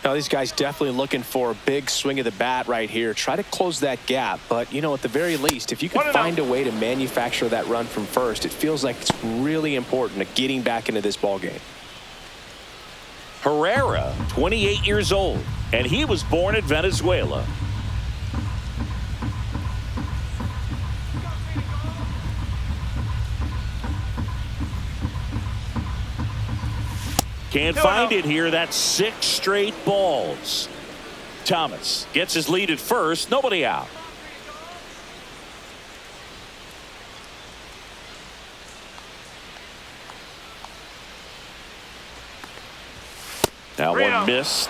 Now these guys definitely looking for a big swing of the bat right here. Try to close that gap. But, you know, at the very least, if you can find a way to manufacture that run from first, it feels like it's really important to getting back into this ball game. Herrera, 28 years old, and he was born in Venezuela. Can't find it here. That's 6 straight balls. Thomas gets his lead at first. Nobody out. That one missed.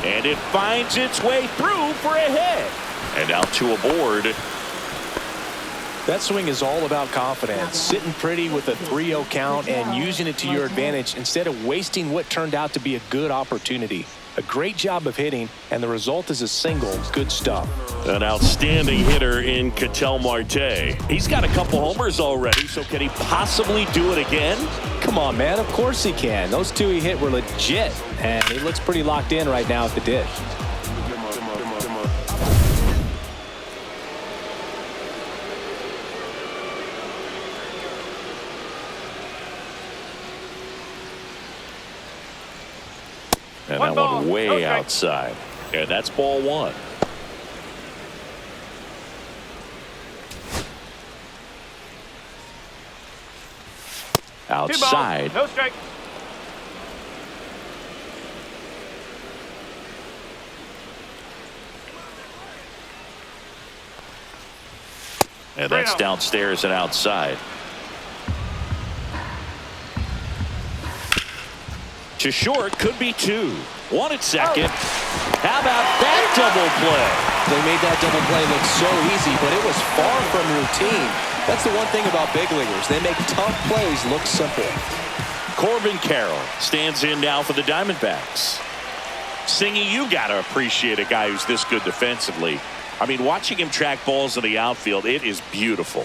And it finds its way through for a hit. And now 2 aboard. That swing is all about confidence. Sitting pretty with a 3-0 count and using it to your advantage instead of wasting what turned out to be a good opportunity. A great job of hitting, and the result is a single. Good stuff. An outstanding hitter in Ketel Marte. He's got a couple homers already, so can he possibly do it again? Come on, man. Of course he can. Those 2 he hit were legit, and he looks pretty locked in right now at the dish. And that one way outside. And that's ball 1. Outside. No strike. And that's downstairs and outside. To short, could be 2. 1 at second. How about that double play? They made that double play look so easy, but it was far from routine. That's the one thing about big leaguers. They make tough plays look simple. Corbin Carroll stands in now for the Diamondbacks. Singy, you got to appreciate a guy who's this good defensively. I mean, watching him track balls in the outfield, it is beautiful.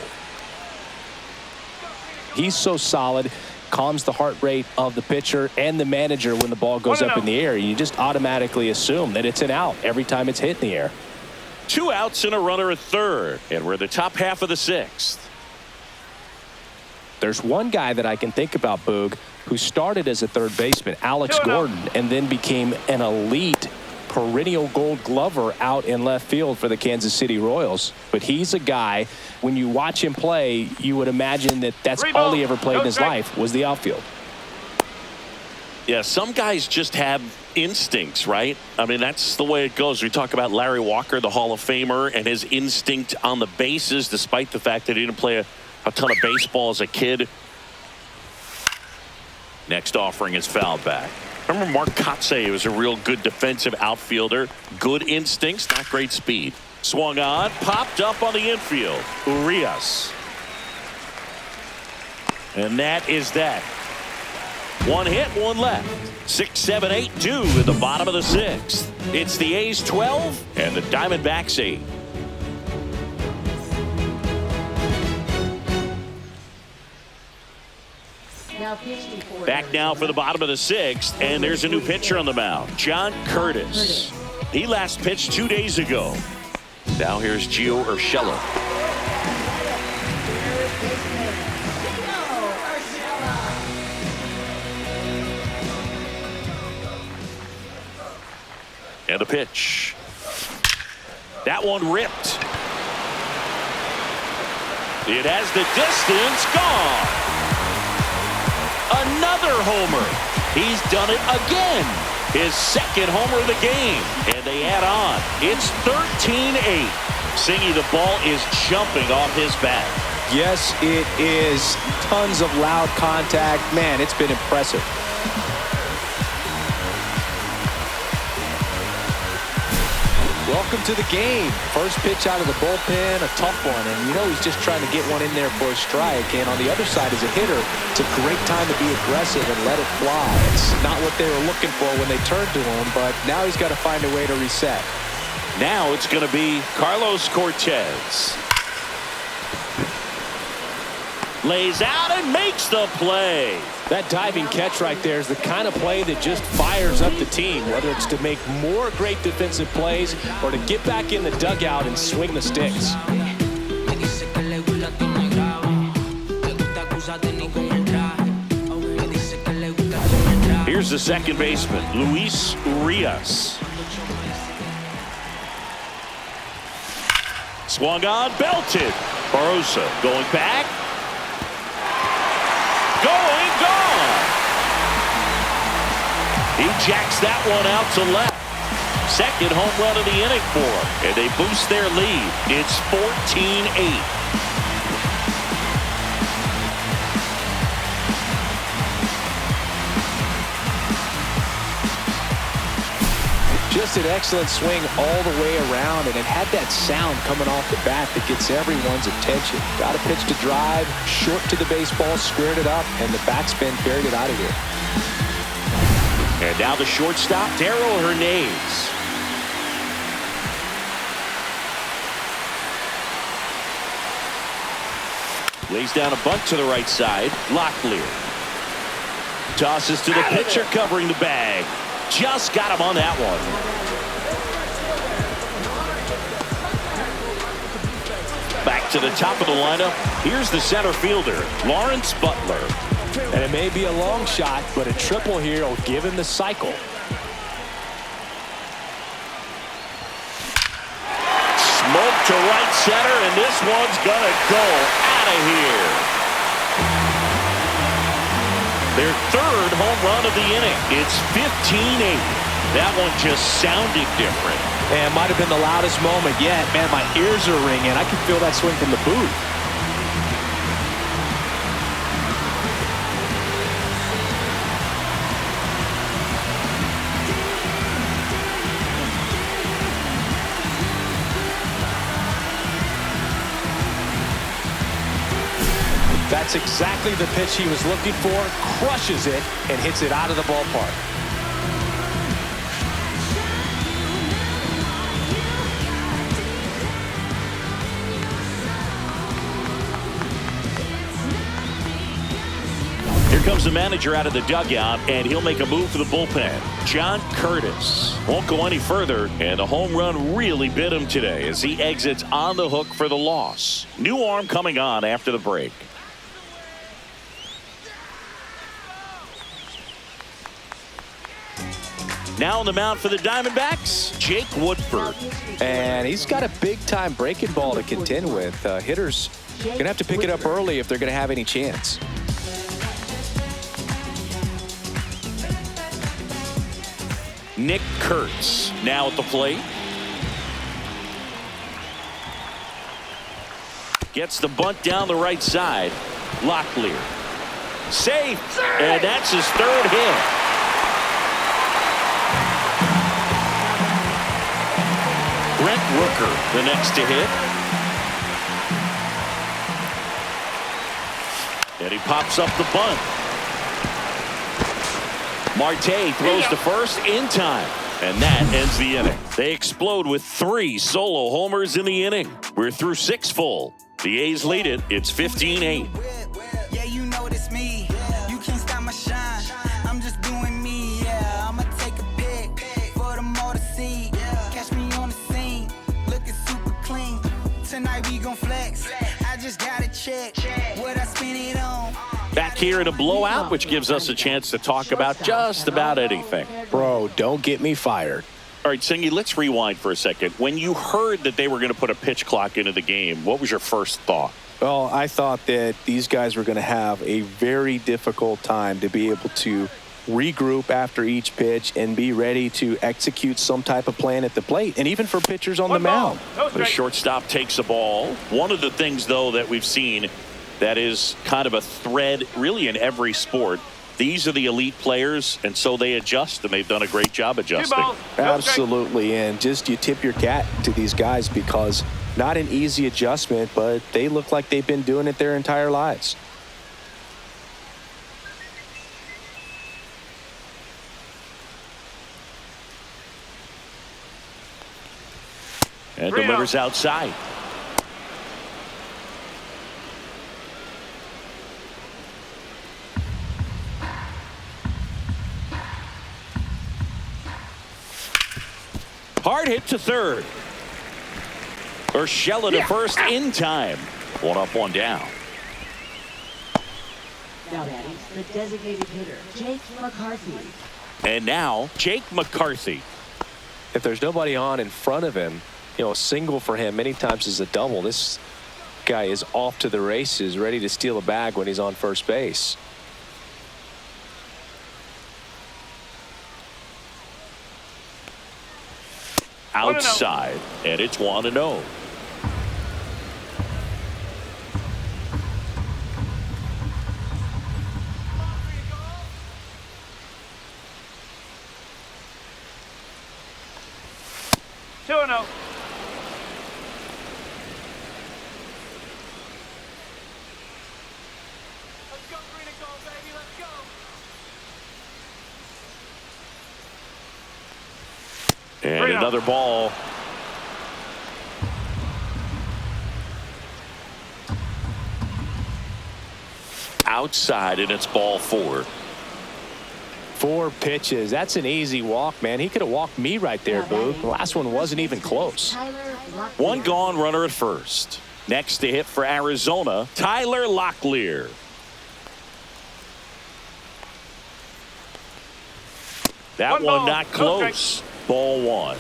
He's so solid. Calms the heart rate of the pitcher and the manager when the ball goes up in the air. You just automatically assume that it's an out every time it's hit in the air. 2 outs and a runner at third. And we're in the top half of the 6th. There's one guy that I can think about, Boog, who started as a third baseman, Alex Gordon, and then became an elite perennial Gold Glover out in left field for the Kansas City Royals. But he's a guy, when you watch him play, you would imagine that that's all he ever played in his life was the outfield. Yeah, some guys just have instincts, right? I mean, that's the way it goes. We talk about Larry Walker, the Hall of Famer, and his instinct on the bases, despite the fact that he didn't play a ton of baseball as a kid. Next offering is fouled back. Remember Mark Kotsay was a real good defensive outfielder. Good instincts, not great speed. Swung on, popped up on the infield. Urias. And that is that. 1 hit, 1 left. 6, 7, 8, 2 in the bottom of the 6th. It's the A's 12 and the Diamondbacks 8. Back now for the bottom of the 6th, and there's a new pitcher on the mound, John Curtis. He last pitched 2 days ago. Now here's Gio Urshela. And the pitch. That one ripped. It has the distance, gone. Another homer. He's done it again. His 2nd homer of the game. And they add on. It's 13-8. Singy, the ball is jumping off his bat. Yes, it is. Tons of loud contact. Man, it's been impressive. Welcome to the game. First pitch out of the bullpen, a tough one, and you know he's just trying to get one in there for a strike. And on the other side, as a hitter, it's a great time to be aggressive and let it fly. It's not what they were looking for when they turned to him, but now he's got to find a way to reset. Now it's going to be Carlos Cortez. Lays out and makes the play. That diving catch right there is the kind of play that just fires up the team, whether it's to make more great defensive plays or to get back in the dugout and swing the sticks. Here's the second baseman, Luis Urias. Swung on, belted. Barroso going back. Going, gone. He jacks that one out to left. Second home run of the inning for him. And they boost their lead. It's 14-8. Just an excellent swing all the way around, and it had that sound coming off the bat that gets everyone's attention. Got a pitch to drive, short to the baseball, squared it up, and the backspin carried it out of here. And now the shortstop, Darrell Hernandez. Lays down a bunt to the right side. Locklear tosses to the pitcher covering the bag. Just got him on that one. Back to the top of the lineup. Here's the center fielder, Lawrence Butler. And it may be a long shot, but a triple here will give him the cycle. Smoke to right center, and this one's gonna go out of here. Their third home run of the inning. It's 15-8. That one just sounded different. And might have been the loudest moment yet. Man, my ears are ringing. I can feel that swing from the booth. That's exactly the pitch he was looking for. Crushes it and hits it out of the ballpark. Here comes the manager out of the dugout, and he'll make a move for the bullpen. John Curtis won't go any further, and the home run really bit him today as he exits on the hook for the loss. New arm coming on after the break. Now on the mound for the Diamondbacks, Jake Woodford. And he's got a big-time breaking ball to contend with. Hitters going to have to pick it up early if they're going to have any chance. Nick Kurtz now at the plate. Gets the bunt down the right side. Locklear. Safe. And that's his third hit. Brent Rooker, the next to hit. And he pops up the bunt. Marte throws to first in time. And that ends the inning. They explode with 3 solo homers in the inning. We're through 6 full. The A's lead it. It's 15-8. Yeah, you know it's me. You can't stop my shine. I'm just doing me. Yeah, I'ma take a pic for them all to see. Catch me on the scene, looking super clean. Tonight we gon' flex. I just gotta check what I spend it on. Back here in a blowout, which gives us a chance to talk about just about anything. Bro, don't get me fired. All right, Singy, let's rewind for a second. When you heard that they were going to put a pitch clock into the game, what was your first thought? Well, I thought that these guys were going to have a very difficult time to be able to regroup after each pitch and be ready to execute some type of plan at the plate, and even for pitchers on the mound. The shortstop takes a ball. One of the things, though, that we've seen that is kind of a thread really in every sport, These are the elite players, and so they adjust, and they've done a great job adjusting. Absolutely, and just you tip your cap to these guys because not an easy adjustment, but they look like they've been doing it their entire lives. And delivers outside. Hard hit to third. Urshela to first in time. One up, one down. Now batting, the designated hitter, Jake McCarthy. And now, Jake McCarthy. If there's nobody on in front of him, you know, a single for him many times is a double. This guy is off to the races, ready to steal a bag when he's on first base. Outside, and it's 1-0. And another ball. Outside, and it's ball 4. 4 pitches. That's an easy walk, man. He could have walked me right there, Boo. The last one wasn't even close. One gone, runner at first. Next to hit for Arizona, Tyler Locklear. That one not close. Ball 1.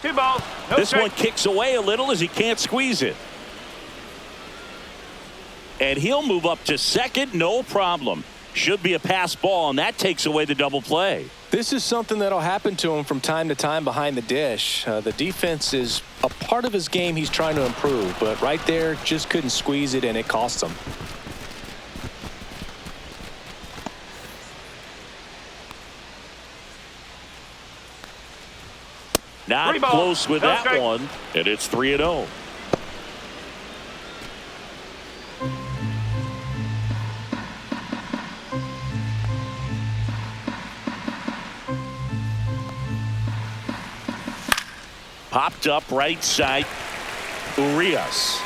Two balls. This one kicks away a little as he can't squeeze it. And he'll move up to second, no problem. Should be a pass ball, and that takes away the double play. This is something that'll happen to him from time to time behind the dish. The defense is a part of his game he's trying to improve, but right there just couldn't squeeze it, and it cost him. Not close with that one, and it's 3-0. Popped up right side. Urias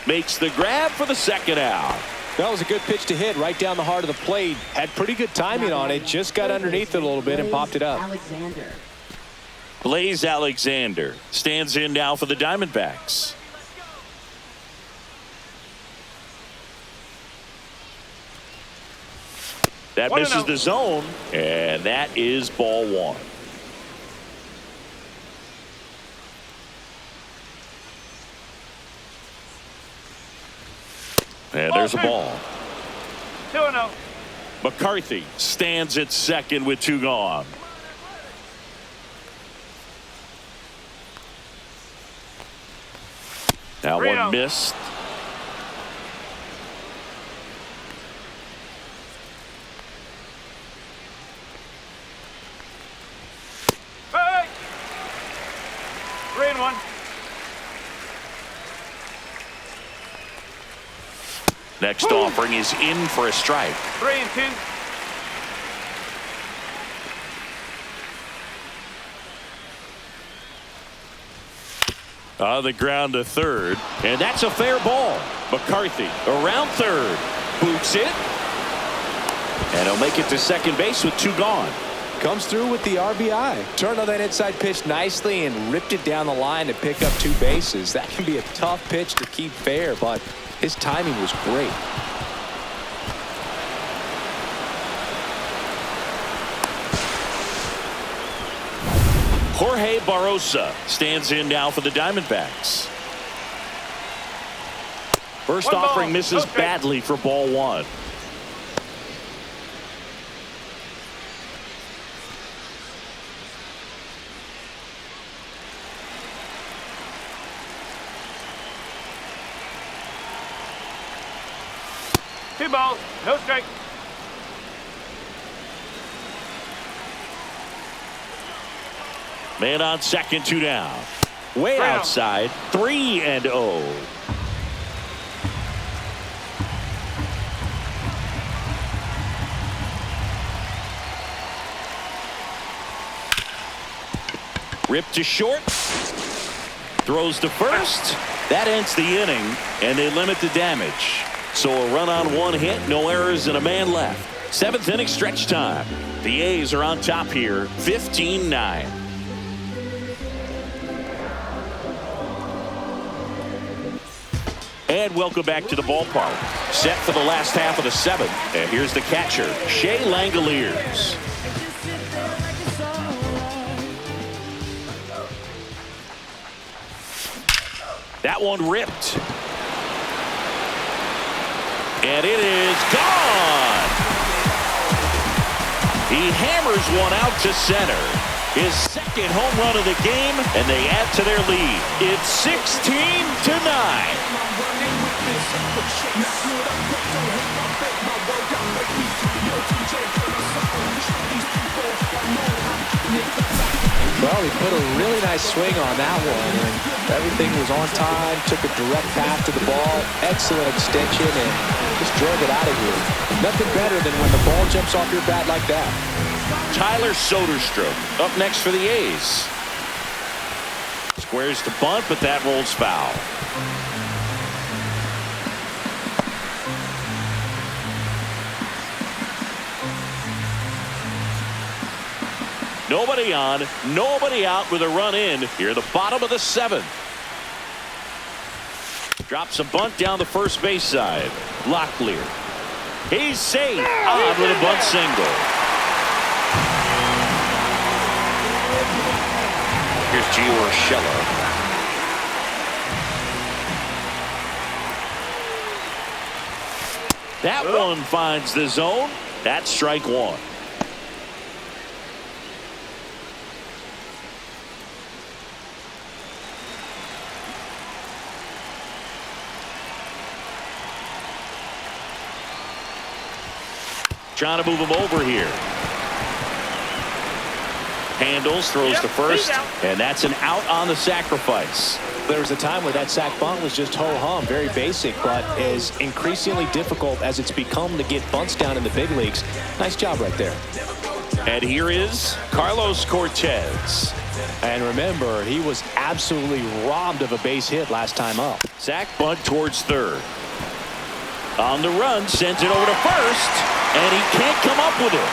makes the grab for the second out. That was a good pitch to hit right down the heart of the plate. Had pretty good timing on it. Just got underneath it a little bit and popped it up. Blaze Alexander stands in now for the Diamondbacks. That misses the zone, and that is ball 1. And there's a ball. 2-0. McCarthy stands at second with 2 gone. That one missed. Hey! 3-1. Next offering is in for a strike. 3-2. On the ground to third, and that's a fair ball. McCarthy around third, boots it, and he'll make it to second base with 2 gone. Comes through with the RBI. Turned on that inside pitch nicely and ripped it down the line to pick up 2 bases. That can be a tough pitch to keep fair, but his timing was great. Jorge Barrosa stands in now for the Diamondbacks. First offering misses badly for ball 1. 2 balls, no strike. Man on second, 2 down. Way Brown. outside, 3-0. Ripped to short. Throws to first. That ends the inning, and they limit the damage. So a run on 1 hit, no errors, and a man left. 7th inning stretch time. The A's are on top here, 15-9. And welcome back to the ballpark. Set for the last half of the 7th. And here's the catcher, Shea Langoliers. That one ripped. And it is gone. He hammers one out to center. His second home run of the game, and they add to their lead. It's 16-9. Well, he put a really nice swing on that one, and everything was on time, took a direct path to the ball, excellent extension, and just drove it out of here. Nothing better than when the ball jumps off your bat like that. Tyler Soderstrom up next for the A's. Squares the bunt, but that rolls foul. Nobody on, nobody out with a run in here at the bottom of the 7th. Drops a bunt down the first base side. Locklear. He's safe. On with a bunt single. Here's Gio Urshela. That one finds the zone. That's strike 1. Trying to move him over here. Handles, throws to first, and that's an out on the sacrifice. There was a time where that sac bunt was just ho-hum, very basic, but is increasingly difficult as it's become to get bunts down in the big leagues. Nice job right there. And here is Carlos Cortez. And remember, he was absolutely robbed of a base hit last time up. Sac bunt towards third. On the run, sends it over to first, and he can't come up with it.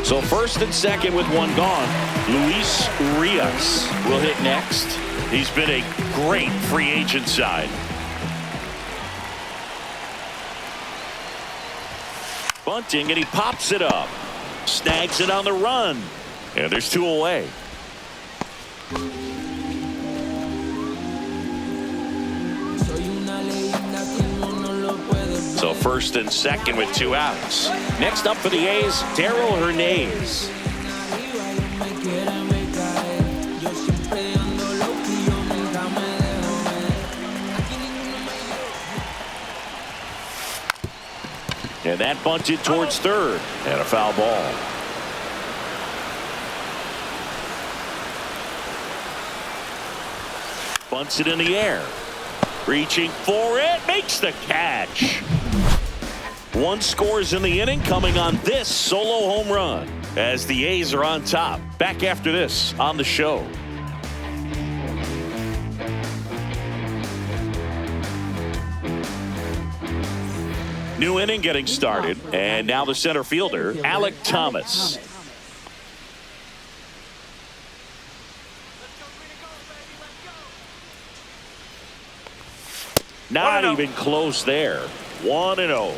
So first and second with one gone. Luis Urias will hit next. He's been a great free agent side. Bunting, and he pops it up. Snags it on the run. And there's 2 away. So first and second with 2 outs. Next up for the A's, Darryl Hernandez. And that bunted towards third. And a foul ball. Bunts it in the air. Reaching for it. Makes the catch. 1 scores in the inning, coming on this solo home run as the A's are on top. Back after this on the show. New inning getting started, and now the center fielder, Alec Thomas. Not even close there. 1-0.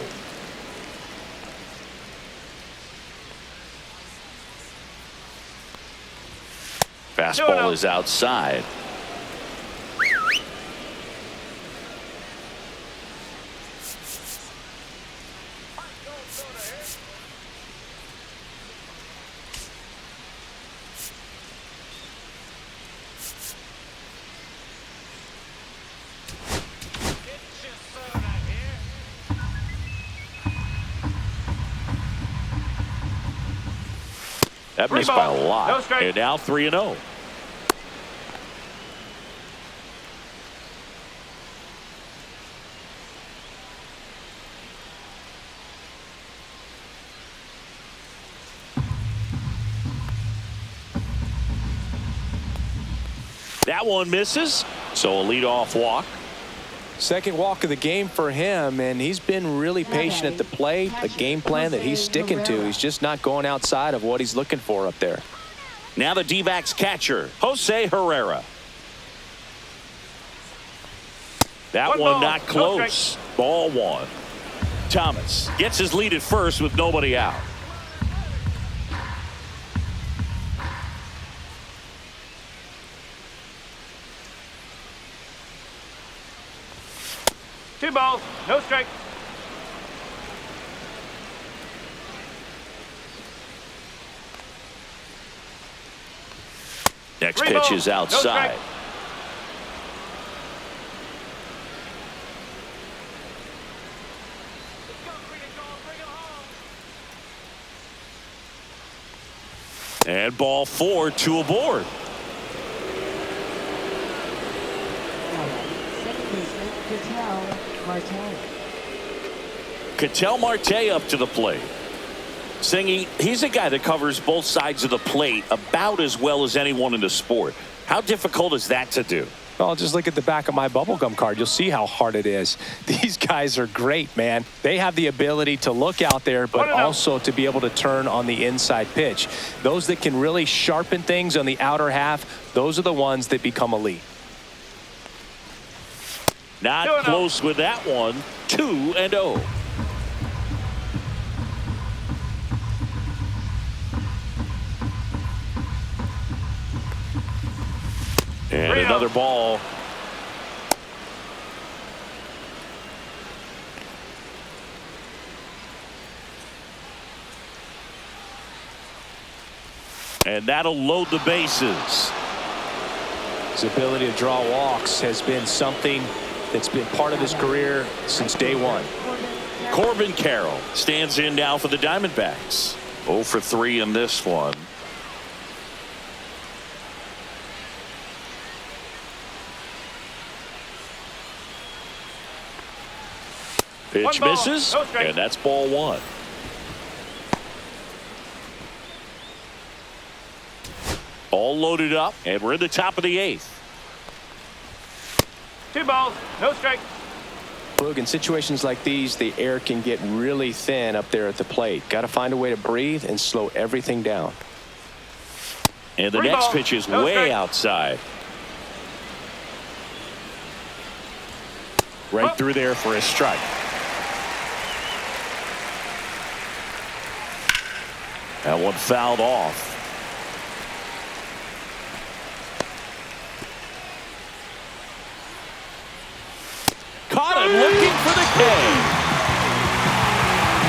Fastball is outside. That missed by a lot. And now 3-0. That one misses, so a leadoff walk. Second walk of the game for him, and he's been really patient at the plate. A game plan that he's sticking to. He's just not going outside of what he's looking for up there. Now the D-backs catcher, Jose Herrera. That one not close. Ball one. Thomas gets his lead at first with nobody out. Two balls, no strike. Next pitch is outside. And ball 4, 2 aboard. Ketel Marte up to the plate. Singy, he's a guy that covers both sides of the plate about as well as anyone in the sport. How difficult is that to do? Well, just look at the back of my bubblegum card. You'll see how hard it is. These guys are great, man. They have the ability to look out there, but also to be able to turn on the inside pitch. Those that can really sharpen things on the outer half, those are the ones that become elite. Not close with that one. 2-0. And another ball. And that'll load the bases. His ability to draw walks has been something that's been part of his career since day one. Corbin Carroll stands in now for the Diamondbacks. 0 for 3 in this one. Pitch misses, and that's ball 1. All loaded up, and we're in the top of the 8th. 2 balls, no strike. Boog, in situations like these, the air can get really thin up there at the plate. Got to find a way to breathe and slow everything down. And the next pitch is way outside. Right through there for a strike. That one fouled off. Caught him looking for the K.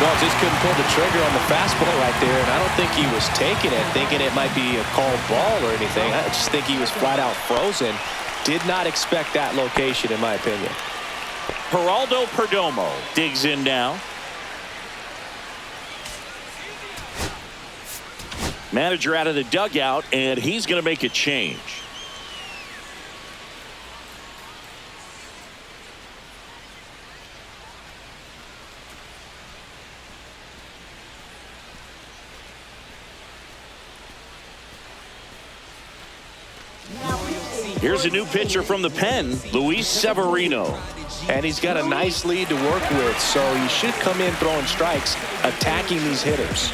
Well, just couldn't pull the trigger on the fastball right there, and I don't think he was taking it, thinking it might be a called ball or anything. I just think he was flat out frozen. Did not expect that location, in my opinion. Geraldo Perdomo digs in now. Manager out of the dugout, and he's going to make a change. Here's a new pitcher from the pen, Luis Severino. And he's got a nice lead to work with, so he should come in throwing strikes, attacking these hitters.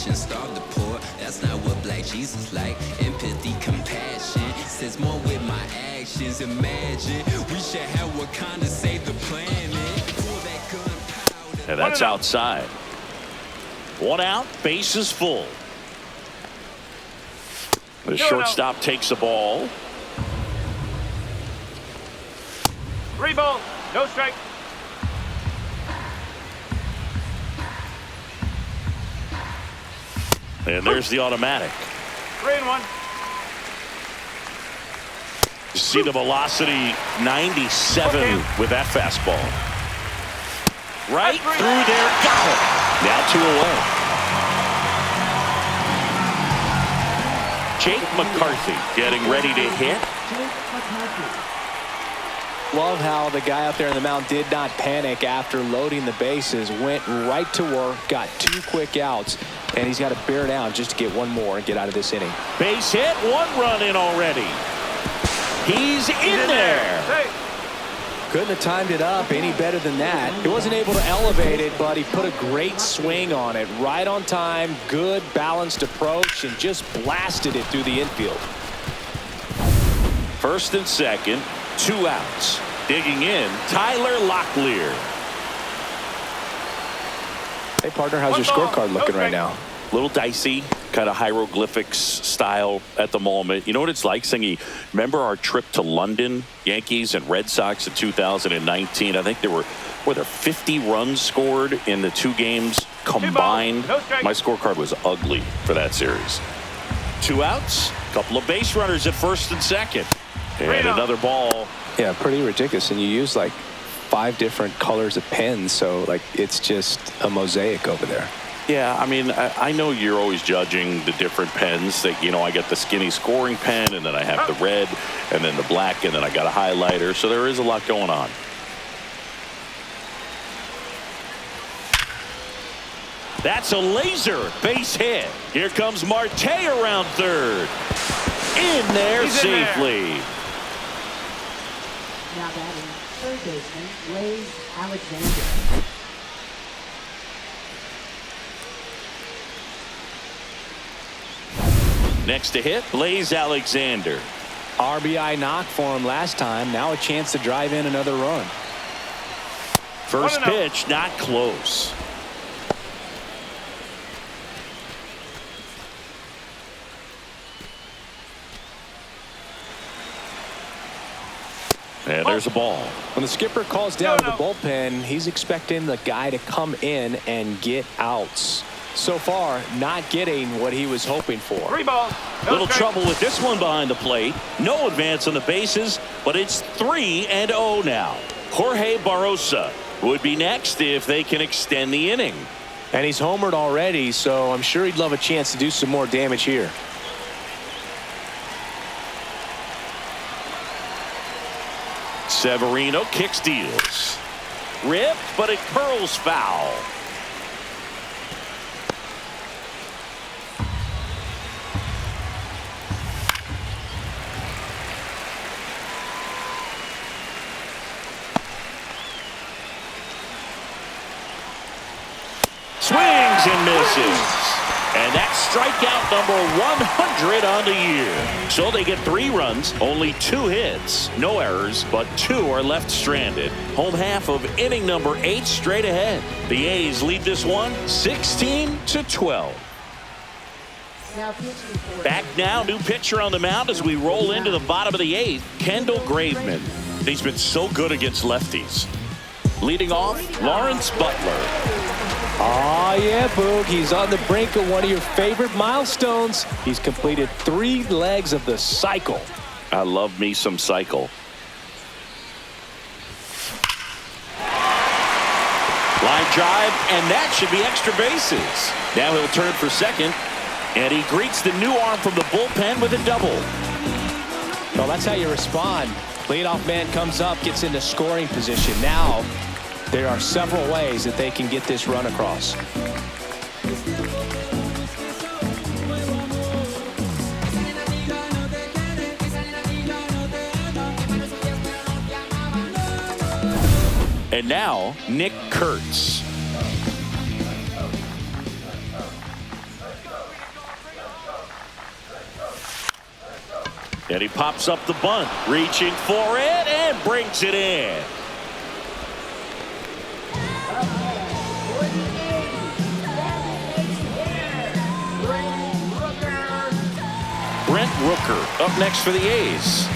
And starve the poor. That's not what black Jesus like. Empathy, compassion says more with my actions. Imagine we should have Wakanda save the planet. Pull that gunpowder. And that's outside. 1 out, base is full. The shortstop takes the ball. 3 balls, no strike. And there's the automatic. 3-1. You see the velocity 97 with that fastball. right through there. Got it. Now 2 away. Jake McCarthy getting ready to hit. Love how the guy out there in the mound did not panic after loading the bases. Went right to work, got 2 quick outs, and he's got to bear down just to get one more and get out of this inning. Base hit, 1 run in already. He's in there. Hey. Couldn't have timed it up any better than that. He wasn't able to elevate it, but he put a great swing on it. Right on time, good balanced approach, and just blasted it through the infield. First and second, 2 outs. Digging in, Tyler Locklear. Hey, partner, how's your scorecard looking right now? Little dicey, kind of hieroglyphics style at the moment. You know what it's like, Singy? Remember our trip to London, Yankees and Red Sox in 2019? I think there were 50 runs scored in the 2 games combined. My scorecard was ugly for that series. 2 outs, couple of base runners at first and second. And another ball. Yeah, pretty ridiculous. And you use like 5 different colors of pens, so like it's just a mosaic over there. Yeah, I mean, I know you're always judging the different pens. That, you know, I got the skinny scoring pen, and then I have the red, and then the black, and then I got a highlighter. So there is a lot going on. That's a laser base hit. Here comes Marte around third. In there safely. Now batting third baseman, Blaze Alexander. Next to hit, Blaze Alexander. RBI knock for him last time. Now a chance to drive in another run. First pitch, not close. And there's a ball. When the skipper calls down to the bullpen, he's expecting the guy to come in and get outs. So far, not getting what he was hoping for. 3 balls. Little trouble with this one behind the plate. No advance on the bases, but it's 3-0 now. Jorge Barrosa would be next if they can extend the inning. And he's homered already, so I'm sure he'd love a chance to do some more damage here. Severino kick steals. Ripped, but it curls foul. Swings and misses. And that's strikeout number 100 on the year. So they get 3 runs, only 2 hits, no errors, but 2 are left stranded. Home half of inning number 8 straight ahead. The A's lead this one 16-12. Back now, new pitcher on the mound as we roll into the bottom of the 8th, Kendall Graveman. He's been so good against lefties. Leading off, Lawrence Butler. Oh, yeah, Boog. He's on the brink of one of your favorite milestones. He's completed 3 legs of the cycle. I love me some cycle. Line drive, and that should be extra bases. Now he'll turn for second, and he greets the new arm from the bullpen with a double. Well, that's how you respond. Leadoff man comes up, gets into scoring position. Now, there are several ways that they can get this run across. And now, Nick Kurtz. And he pops up the bunt, reaching for it, and brings it in. Brent Rooker up next for the A's.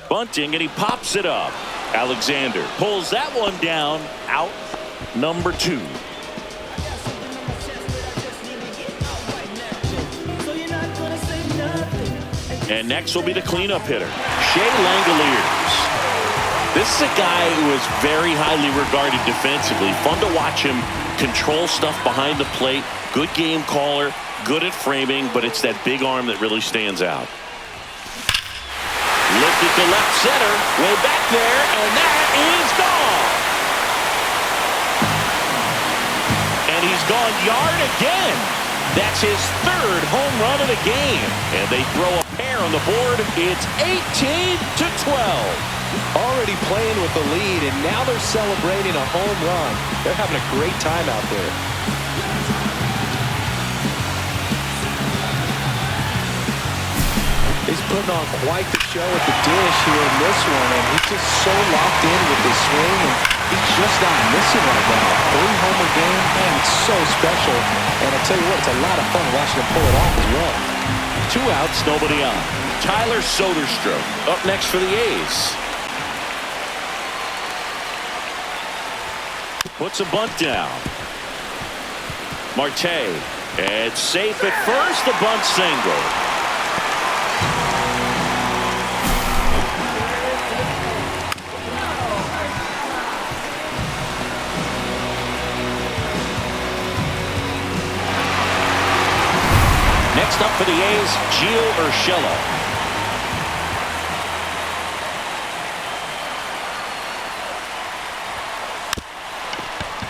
Bunting, and he pops it up. Alexander pulls that one down. Out number 2. And next will be the cleanup hitter, Shea Langoliers. This is a guy who is very highly regarded defensively. Fun to watch him control stuff behind the plate. Good game caller, good at framing, but it's that big arm that really stands out. Lifted to left center, way back there, and that is gone. And he's gone yard again. That's his third home run of the game. And they throw a pair on the board. It's 18-12. Already playing with the lead, and now they're celebrating a home run. They're having a great time out there. He's putting on quite the show at the dish here in this one, and he's just so locked in with his swing, and he's just not missing right now. 3-homer game, man, it's so special. And I tell you what, it's a lot of fun watching him pull it off as well. 2 outs, nobody on. Tyler Soderstrom up next for the A's. Puts a bunt down. Marte. It's safe at first. The bunt single. Next up for the A's, Gio Urshela.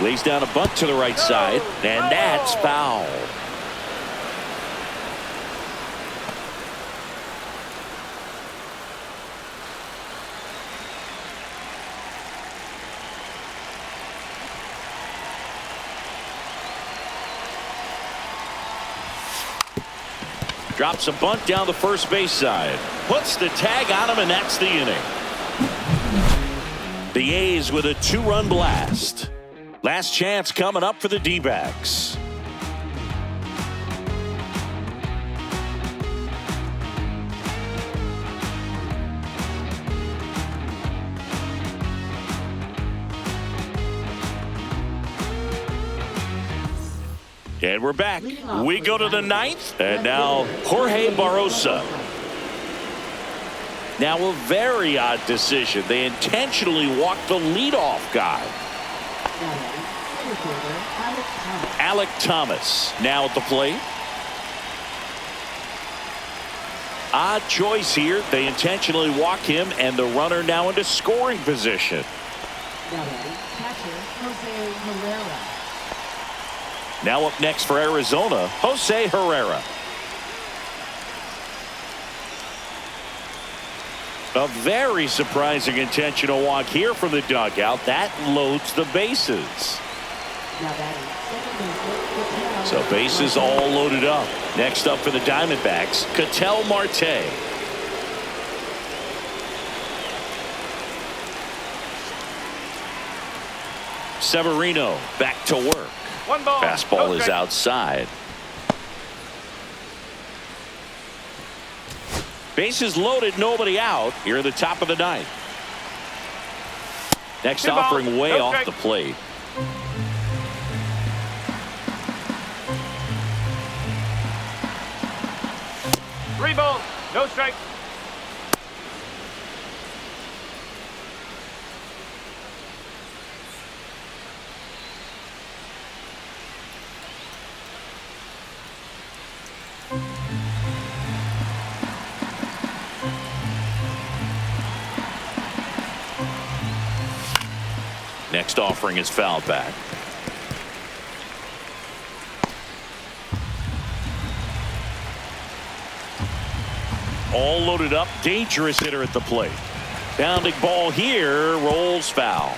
Lays down a bunt to the right side, and that's foul. Drops a bunt down the first base side. Puts the tag on him, and that's the inning. The A's with a 2-run blast. Last chance coming up for the D-backs. And we're back. We go to the 9th, and now Jorge Barrosa. Now a very odd decision. They intentionally walked the leadoff guy. Alec Thomas now at the plate. Odd choice here. They intentionally walk him, and the runner now into scoring position. Now up next for Arizona, Jose Herrera. A very surprising intentional walk here from the dugout. That loads the bases. So bases all loaded up. Next up for the Diamondbacks, Ketel Marte. Severino back to work. 1 ball. Fastball No is strike. outside. Bases loaded, nobody out. Here at the top of the 9th. Next 2 balls. offering way No off strike. the plate. Three balls. No strike. Next offering is fouled back. All loaded up. Dangerous hitter at the plate. Bounding ball here. Rolls foul.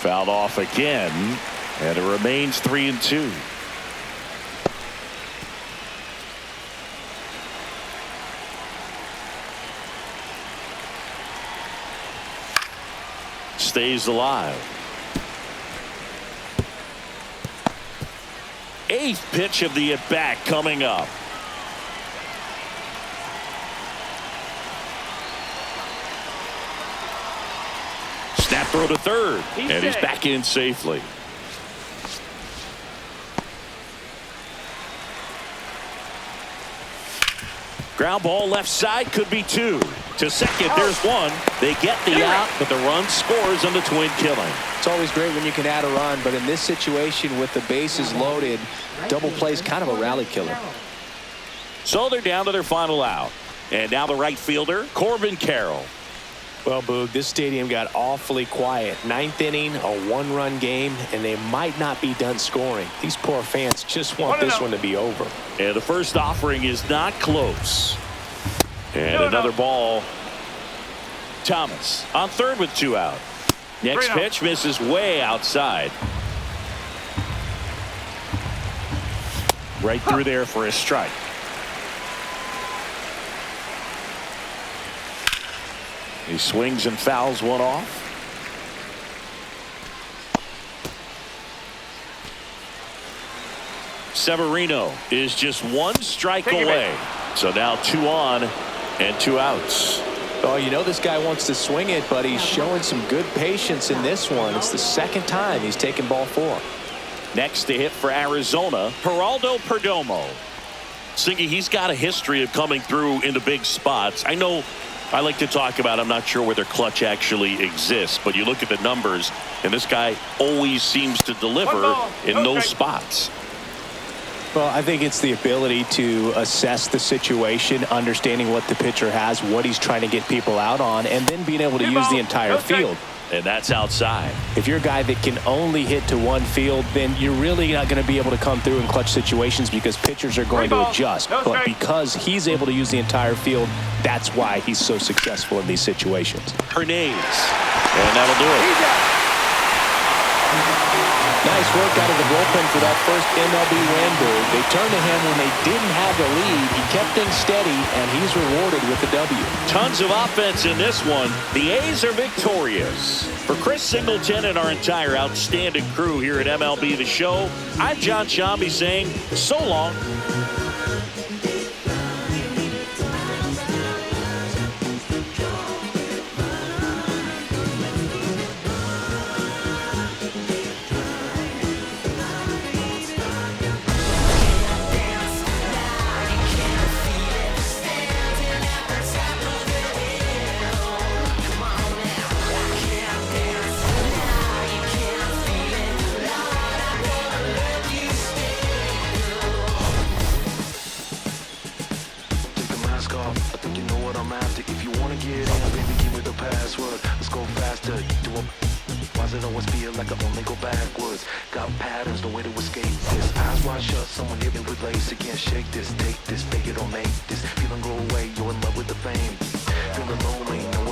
Fouled off again. And it remains 3-2. Stays alive. 8th pitch of the at-bat coming up. Snap throw to third. And he's back in safely. Ground ball left side, could be two. To second, there's one. They get the out, but the run scores on the twin killing. It's always great when you can add a run, but in this situation with the bases loaded, double play is kind of a rally killer. So they're down to their final out. And now the right fielder, Corbin Carroll. Well, Boog, this stadium got awfully quiet. Ninth inning, a one-run game, and they might not be done scoring. These poor fans just want this one to be over. And the first offering is not close. And another ball. Thomas on third with two out. Next pitch misses way outside. Right through there for a strike. He swings and fouls one off. Severino is just one strike away. So now 2 on and 2 outs. Oh, you know this guy wants to swing it, but he's showing some good patience in this one. It's the second time he's taken ball 4. Next to hit for Arizona, Geraldo Perdomo. Singy, he's got a history of coming through into big spots. I know I like to talk about, I'm not sure whether clutch actually exists, but you look at the numbers, and this guy always seems to deliver in those spots. Well, I think it's the ability to assess the situation, understanding what the pitcher has, what he's trying to get people out on, and then being able to use the entire field. And that's outside. If you're a guy that can only hit to one field, then you're really not going to be able to come through in clutch situations because pitchers are going to adjust. But because he's able to use the entire field, that's why he's so successful in these situations. Hernandez. And that'll do it. Nice work out of the bullpen for that first MLB win. They turned to him when they didn't have the lead. He kept things steady, and he's rewarded with the W. Tons of offense in this one. The A's are victorious. For Chris Singleton and our entire outstanding crew here at MLB The Show, I'm John Shambi saying so long. Someone hit me with lace, you can't shake this, take this, fake it or make this. Feeling go away, you're in love with the fame. Feeling lonely, no